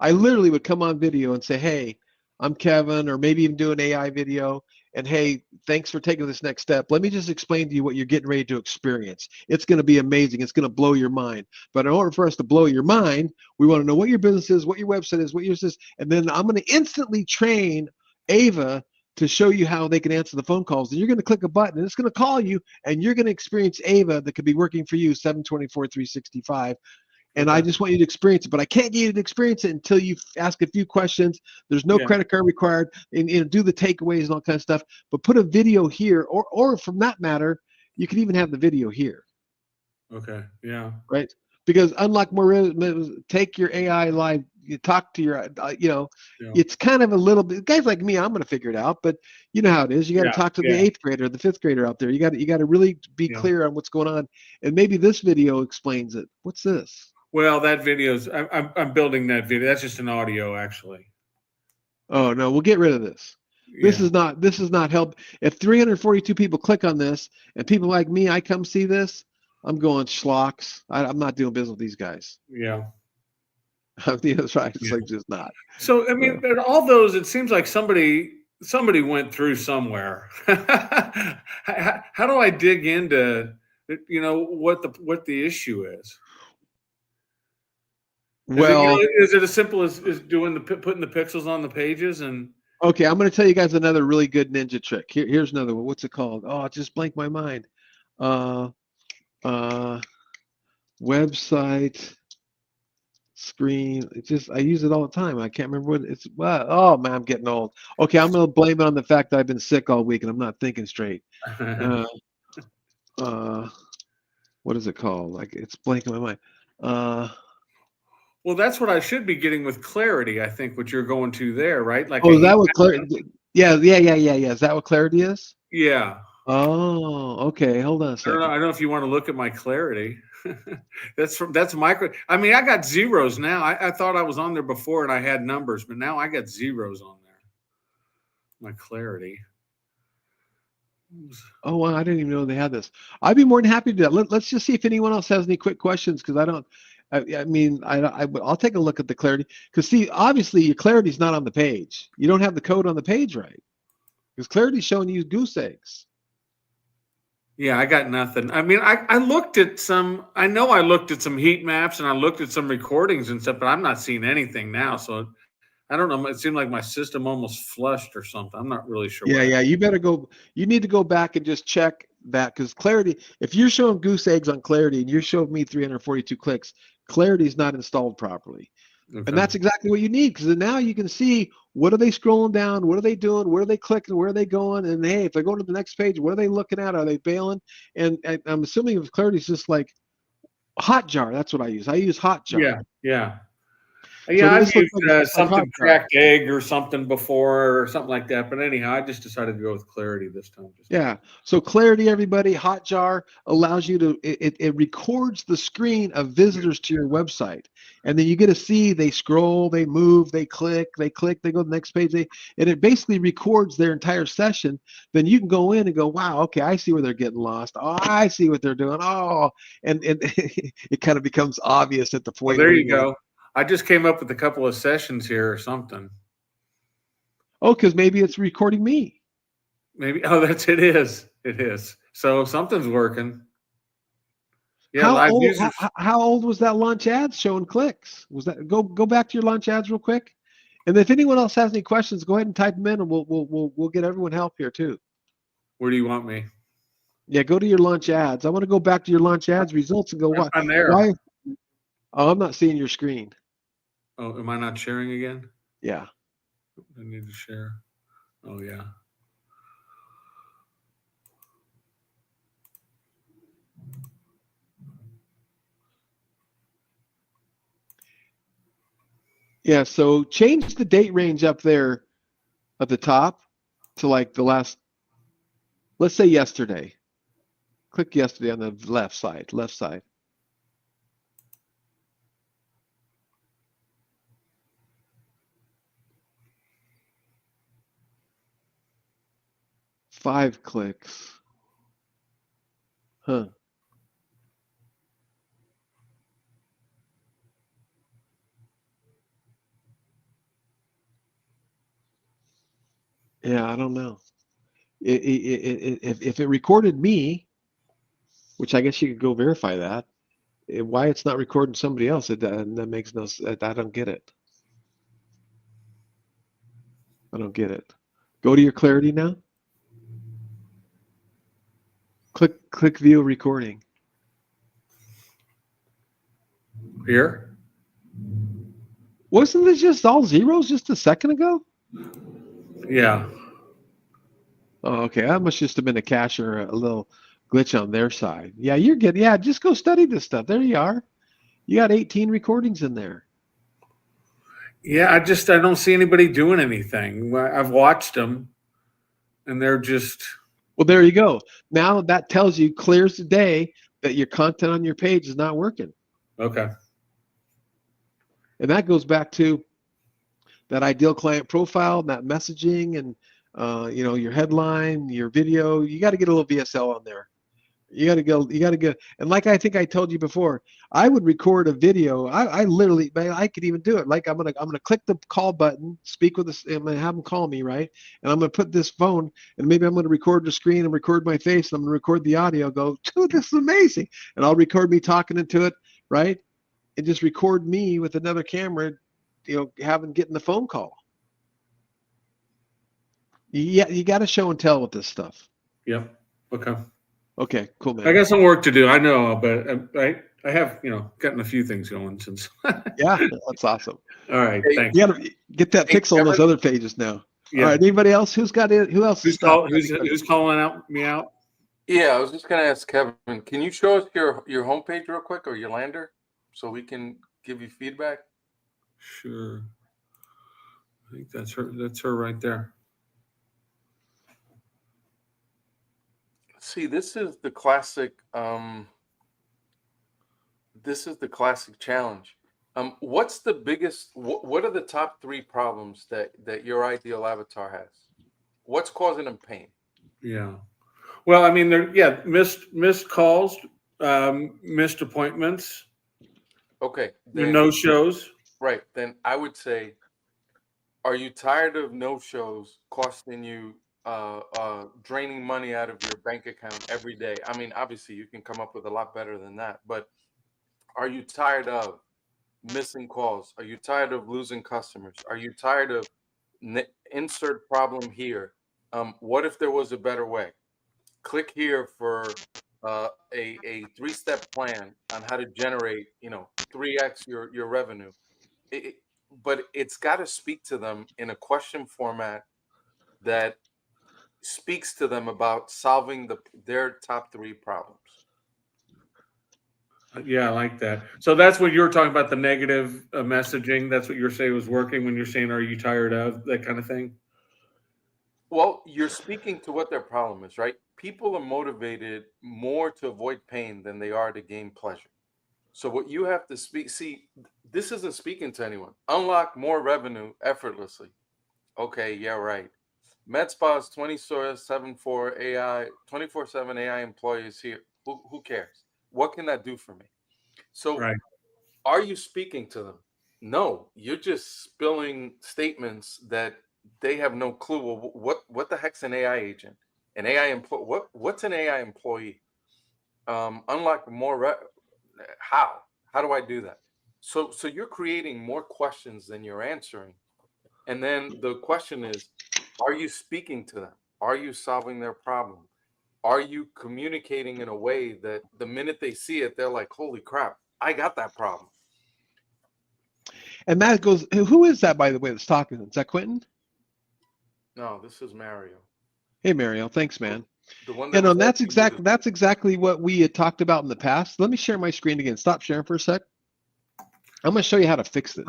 T: I literally would come on video and say, hey, I'm Kevin, or maybe even do an AI video. And hey, thanks for taking this next step. Let me just explain to you what you're getting ready to experience. It's going to be amazing. It's going to blow your mind. But in order for us to blow your mind, we want to know what your business is, what your website is, what yours is. And then I'm going to instantly train Ava to show you how they can answer the phone calls. And you're going to click a button, and it's going to call you, and you're going to experience Ava that could be working for you 7/24, 365. And I just want you to experience it, but I can't get you to experience it until you ask a few questions. There's no credit card required, and do the takeaways and all kinds of stuff. But put a video here, or from that matter, you can even have the video here.
U: Okay. Yeah.
T: Right. Because unlike more, take your AI live. You talk to your, it's kind of a little bit. Guys like me, I'm going to figure it out. But you know how it is. You got to talk to the 8th grader, the 5th grader out there. You got to really be clear on what's going on. And maybe this video explains it. What's this?
U: Well, that video's I'm building that video. That's just an audio, actually.
T: Oh no, we'll get rid of this. This is not help. If 342 people click on this, and people like me, I come see this, I'm going schlocks. I'm not doing business with these guys.
U: Yeah.
T: That's right. It's like just not.
U: So I mean, all those. It seems like somebody went through somewhere. How do I dig into, what the issue is? Is it as simple as putting the pixels on the pages? And
T: okay, I'm going to tell you guys another really good ninja trick. Here's another one. What's it called? Oh, it just blanked my mind. Website screen. I use it all the time. I can't remember what it's. Oh man, I'm getting old. Okay, I'm going to blame it on the fact that I've been sick all week and I'm not thinking straight. What is it called? Like, it's blanking my mind.
U: Well, that's what I should be getting with Clarity. I think what you're going to there, right? Like,
T: is that what Clarity? Yeah. Is that what Clarity is?
U: Yeah.
T: Oh, okay. Hold on a second.
U: I don't know if you want to look at my Clarity. that's micro. I mean, I got zeros now. I thought I was on there before and I had numbers, but now I got zeros on there. My Clarity.
T: Oh, well, I didn't even know they had this. I'd be more than happy to do that. Let's just see if anyone else has any quick questions, because I'll take a look at the Clarity, because see, obviously your Clarity is not on the page. You don't have the code on the page, right? Because Clarity is showing you goose eggs.
U: Yeah, I got nothing. I mean, I looked at some. I know I looked at some heat maps and I looked at some recordings and stuff, but I'm not seeing anything now. So I don't know. It seemed like my system almost flushed or something. I'm not really sure.
T: Yeah. You better go. You need to go back and just check that, because Clarity. If you're showing goose eggs on Clarity and you're showing me 342 clicks, Clarity is not installed properly.
U: Okay.
T: And that's exactly what you need, because now you can see what are they scrolling down, what are they doing, where are they clicking, where are they going, and hey, if they go to the next page, what are they looking at? Are they bailing? And I'm assuming if Clarity is just like Hotjar, that's what I use. I use Hotjar.
U: Yeah, yeah.
T: So
U: Yeah, I've
T: this looks
U: used
T: like
U: something
T: Hotjar.
U: cracked egg or something before or something like that. But anyhow, I just decided to go with Clarity this time.
T: Yeah. So Clarity, everybody, Hotjar allows you to it records the screen of visitors to your website, and then you get to see they scroll, they move, they click, they go to the next page. And it basically records their entire session. Then you can go in and go, wow, okay, I see where they're getting lost. Oh, I see what they're doing. Oh, and it kind of becomes obvious at the
U: Well,
T: point.
U: there
T: where
U: you go. I just came up with a couple of sessions here or something.
T: Oh, because maybe it's recording me.
U: Maybe. Oh, it is. It is. So something's working. Yeah,
T: How
U: live
T: old?
U: users.
T: How old was that launch ads showing clicks? Was that go back to your launch ads real quick? And if anyone else has any questions, go ahead and type them in, and we'll get everyone help here too.
U: Where do you want me?
T: Yeah, go to your launch ads. I want to go back to your launch ads results and go what?
U: I'm there.
T: Why? Oh, I'm not seeing your screen.
U: Oh, am I not sharing again?
T: Yeah.
U: I need to share. Oh yeah.
T: Yeah. So change the date range up there at the top to like the last. Let's say yesterday. Click yesterday on the left side. Left side. Five clicks. Huh. Yeah, I don't know. If it recorded me, which I guess you could go verify that, why it's not recording somebody else? That makes no sense. I don't get it. I don't get it. Go to your Clarity now. Click view recording.
U: Here?
T: Wasn't it just all zeros just a second ago?
U: Yeah.
T: Oh, okay. That must just have been a cache or a little glitch on their side. Yeah, you're good. Yeah, just go study this stuff. There you are. You got 18 recordings in there.
U: Yeah, I don't see anybody doing anything. I've watched them, and they're just.
T: Well, there you go. Now that tells you clear as the day that your content on your page is not working.
U: Okay.
T: And that goes back to that ideal client profile, that messaging, and your headline, your video. You got to get a little VSL on there. You got to go. And like I think I told you before, I would record a video. I literally, I could even do it. Like I'm gonna click the call button, speak with this, I'm gonna have them call me, right? And I'm gonna put this phone, and maybe I'm gonna record the screen and record my face, and I'm gonna record the audio. Go, dude, this is amazing. And I'll record me talking into it, right? And just record me with another camera, getting the phone call. Yeah, you got to show and tell with this stuff.
U: Yep. Okay.
T: Okay, cool, man.
U: I got some work to do. I know, but I have gotten a few things going since.
T: Yeah, that's awesome.
U: All right, thanks.
T: You got to get that pixel on those other pages now.
U: Yeah.
T: All right, anybody else? Who's got it? Who else?
U: Who's calling me out?
V: Yeah, I was just gonna ask Kevin. Can you show us your homepage real quick, or your lander, so we can give you feedback?
U: Sure. I think that's her. That's her right there.
V: See, this is the classic. This is the classic challenge. What's the biggest? What are the top 3 problems that your ideal avatar has? What's causing them pain?
U: Yeah. Well, I mean, missed calls, missed appointments.
V: Okay.
U: No shows.
V: Right. Then I would say, are you tired of no shows costing you? Draining money out of your bank account every day. I mean, obviously you can come up with a lot better than that, but are you tired of missing calls? Are you tired of losing customers? Are you tired of insert problem here? What if there was a better way? Click here for a 3-step plan on how to generate, 3x your revenue. but it's got to speak to them in a question format that speaks to them about solving their top 3 problems.
U: Yeah, I like that. So that's what you were talking about, the negative messaging. That's what you're saying was working when you're saying, "Are you tired of?" that kind of thing.
V: Well, you're speaking to what their problem is, right? People are motivated more to avoid pain than they are to gain pleasure. So what you have to see, this isn't speaking to anyone. Unlock more revenue effortlessly. Okay, yeah, right. MedSpa's 24/7 AI, 24/7 AI employees here. Who cares? What can that do for me? So
U: Right.
V: are you speaking to them? No, you're just spilling statements that they have no clue. Well, what the heck's an AI agent? An AI employee? What's an AI employee? Unlock more. How? How do I do that? So you're creating more questions than you're answering. And then the question is, are you speaking to them? Are you solving their problem? Are you communicating in a way that the minute they see it, they're like, holy crap, I got that problem.
T: And that goes, who is that, by the way, that's talking? Is that Quentin?
V: No, this is Mario.
T: Hey, Mario. Thanks, man.
V: The one
T: Yeah,
V: that
T: no,
V: was
T: that's
V: asking you to-
T: exactly what we had talked about in the past. Let me share my screen again. Stop sharing for a sec. I'm going to show you how to fix this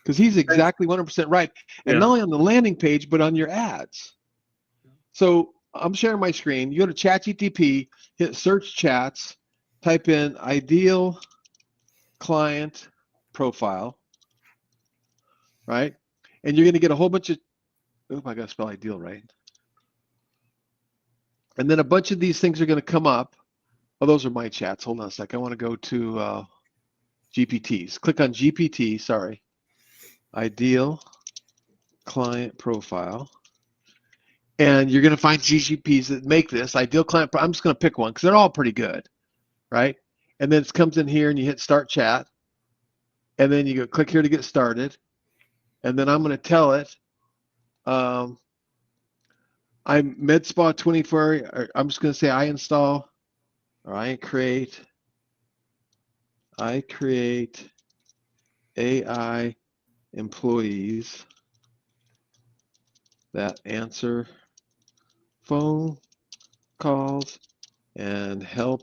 T: because he's exactly 100% right. And
U: Yeah.
T: not only on the landing page, but on your ads. So I'm sharing my screen. You go to ChatGPT, hit search chats, type in ideal client profile, right? And you're going to get a whole bunch of, oh, I got to spell ideal right. And then a bunch of these things are going to come up. Oh, those are my chats. Hold on a sec. I want to go to GPTs. Click on GPT, sorry. Ideal client profile. And you're going to find GPTs that make this ideal client. I'm just going to pick one because they're all pretty good, right? And then it comes in here and you hit start chat. And then you go click here to get started. And then I'm going to tell it, I'm MedSpa 24. I'm just going to say I install or I create AI employees that answer phone calls and help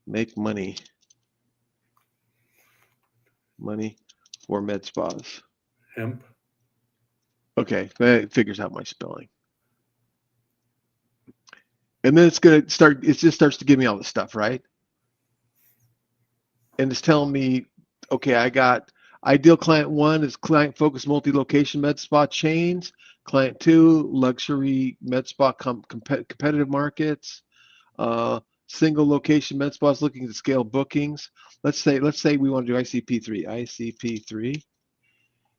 T: make money for med spas.
U: Hemp.
T: Okay, that figures out my spelling. And then it's going to start, it just starts to give me all the stuff, right? And it's telling me, okay, I got ideal client 1 is client focused multi-location med spa chains. Client 2, luxury med spa competitive markets. Single location med spas looking to scale bookings. Let's say we want to do ICP3.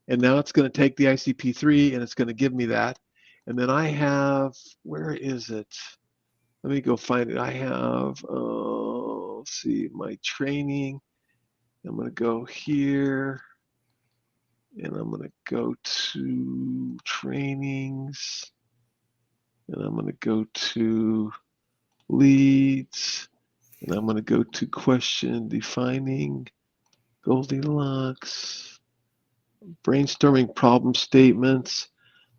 T: And now it's going to take the ICP3 and it's going to give me that. And then I have, where is it? Let me go find it. I have, let's see, my training. I'm going to go here and I'm going to go to trainings and I'm going to go to leads and I'm going to go to question defining Goldilocks, brainstorming problem statements.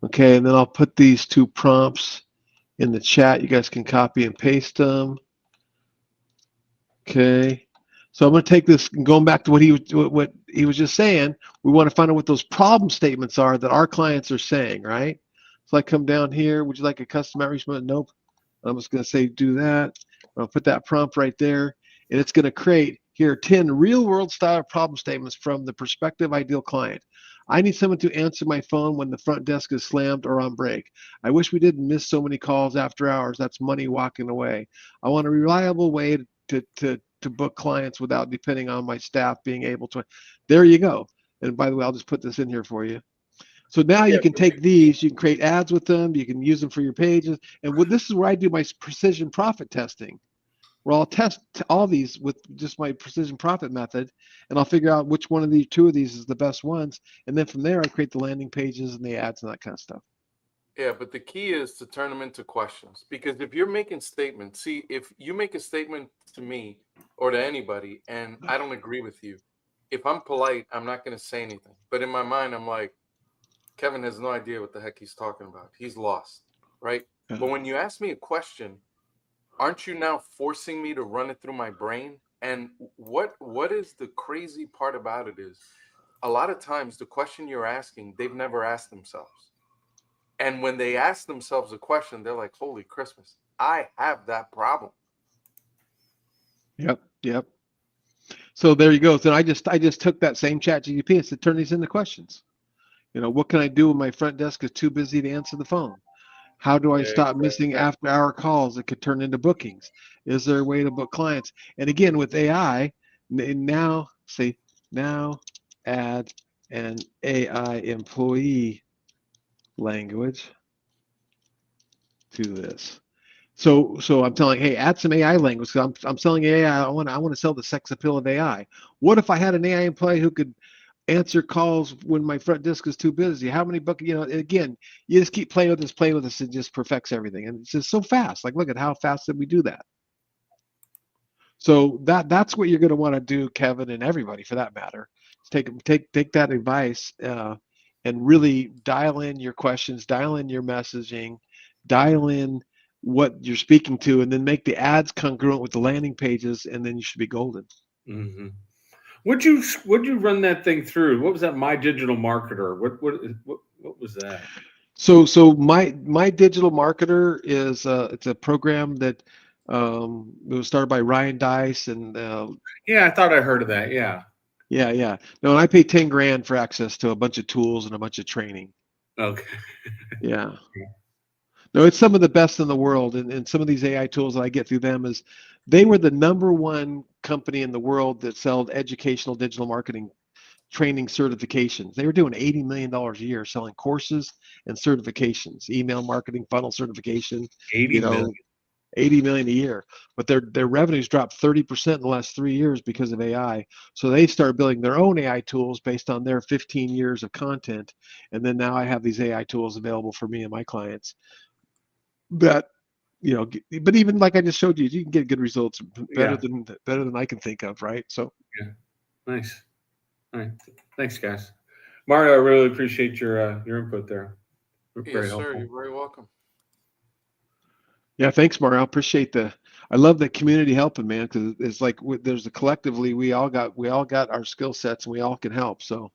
T: Okay, and then I'll put these 2 prompts in the chat. You guys can copy and paste them. Okay. So I'm going to take this and going back to what he was just saying. We want to find out what those problem statements are that our clients are saying, right? So I come down here. Would you like a custom outreach? Nope. I'm just going to say do that. I'll put that prompt right there, and it's going to create here 10 real-world style problem statements from the prospective ideal client. I need someone to answer my phone when the front desk is slammed or on break. I wish we didn't miss so many calls after hours. That's money walking away. I want a reliable way to book clients without depending on my staff being able to. There you go. And by the way, I'll just put this in here for you. So now you can take these, you can create ads with them, you can use them for your pages. And this is where I do my precision profit testing, where I'll test all these with just my precision profit method, and I'll figure out which one of these 2 of these is the best ones. And then from there, I create the landing pages and the ads and that kind of stuff.
V: Yeah, but the key is to turn them into questions, because if you're making statements, see, if you make a statement to me or to anybody and I don't agree with you, if I'm polite, I'm not going to say anything. But in my mind, I'm like, Kevin has no idea what the heck he's talking about. He's lost, right? But when you ask me a question, aren't you now forcing me to run it through my brain? And what is the crazy part about it is a lot of times the question you're asking, they've never asked themselves. And when they ask themselves a question, they're like, holy Christmas, I have that problem.
T: Yep. So there you go. So I just took that same chat GP and said, turn these into questions. You know, what can I do when my front desk is too busy to answer the phone? How do I stop missing after-hour calls that could turn into bookings? Is there a way to book clients? And again, with AI, now add an AI employee language to this. So I'm telling, hey, add some AI language. So I'm selling AI. I want to sell the sex appeal of AI. What if I had an AI employee who could answer calls when my front desk is too busy? How many book, again, you just keep playing with this, it just perfects everything. And it's just so fast. Like, look at how fast did we do that? So that's what you're going to want to do, Kevin, and everybody for that matter. Take that advice and really dial in your questions, dial in your messaging, dial in what you're speaking to, and then make the ads congruent with the landing pages, and then you should be golden.
U: Mm-hmm. Would you run that thing through? What was that? My Digital Marketer. What was that?
T: So my Digital Marketer is it's a program that it was started by Ryan Dice and
U: yeah, I thought I heard of that. Yeah.
T: No, and I pay 10 grand for access to a bunch of tools and a bunch of training.
U: Okay.
T: Yeah. No, it's some of the best in the world, and some of these AI tools that I get through them is they were the #1 company in the world that sold educational digital marketing training certifications. They were doing $80 million a year selling courses and certifications, email marketing funnel certification.
U: 80 million.
T: 80 million a year, but their revenues dropped 30% in the last 3 years because of AI. So they started building their own AI tools based on their 15 years of content, and then now I have these AI tools available for me and my clients. But but even like I just showed you, you can get good results better than I can think of, right? So
U: yeah, nice. All right, thanks, guys. Mario, I really appreciate your input there.
V: Yes, sir. You're very welcome.
T: Yeah, thanks, Mario. I appreciate I love the community helping, man, because it's like there's a collectively we all got our skill sets and we all can help. So,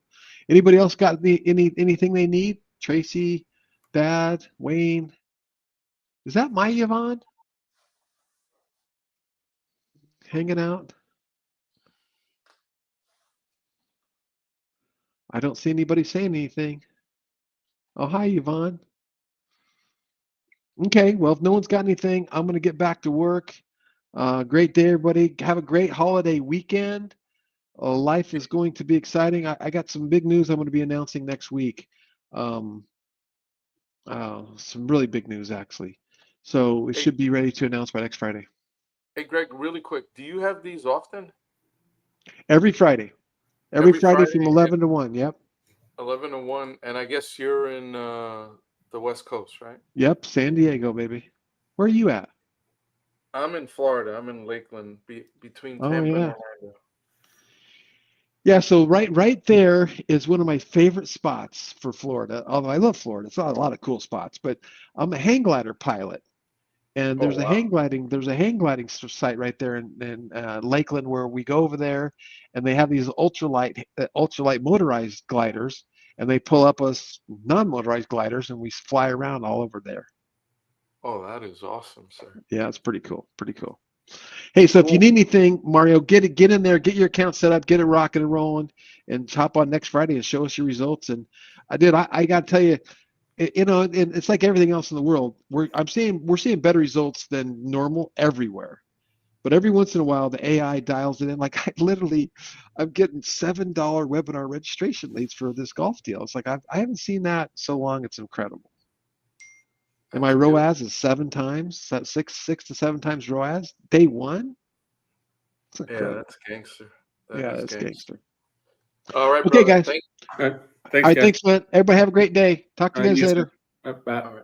T: anybody else got anything they need? Tracy, Dad, Wayne. Is that my Yvonne? Hanging out? I don't see anybody saying anything. Oh, hi, Yvonne. Okay, well, if no one's got anything, I'm going to get back to work. Great day, everybody. Have a great holiday weekend. Life is going to be exciting. I got some big news I'm going to be announcing next week. Some really big news, actually. So it should be ready to announce by next Friday.
V: Hey, Greg, really quick. Do you have these often?
T: Every Friday. Every Friday from 11 to 1. Yep.
V: 11 to 1. And I guess you're in the West Coast, right?
T: Yep. San Diego, baby. Where are you at?
V: I'm in Florida. I'm in Lakeland, between Tampa and Orlando.
T: Yeah, so right there is one of my favorite spots for Florida. Although I love Florida, it's not a lot of cool spots, but I'm a hang glider pilot, and there's a hang gliding site right there in Lakeland where we go over there, and they have these ultralight motorized gliders, and they pull up us non-motorized gliders, and we fly around all over there.
V: Oh, that is awesome, sir.
T: Yeah, it's pretty cool. Pretty cool. Hey, so if you need anything, Mario, get in there, get your account set up, get it rocking and rolling, and hop on next Friday and show us your results. And I got to tell you, and it's like everything else in the world. We're seeing better results than normal everywhere. But every once in a while, the AI dials it in. Like I'm getting $7 webinar registration leads for this golf deal. It's like I haven't seen that so long. It's incredible. And my ROAS is 7 times, 6 to 7 times ROAS day one.
V: Yeah, that's gangster.
T: That's gangster.
V: All right,
T: okay,
V: brother.
T: guys.
U: Thanks,
T: all right,
U: guys.
T: thanks, man. Everybody have a great day. Talk to you guys later.
U: Bye.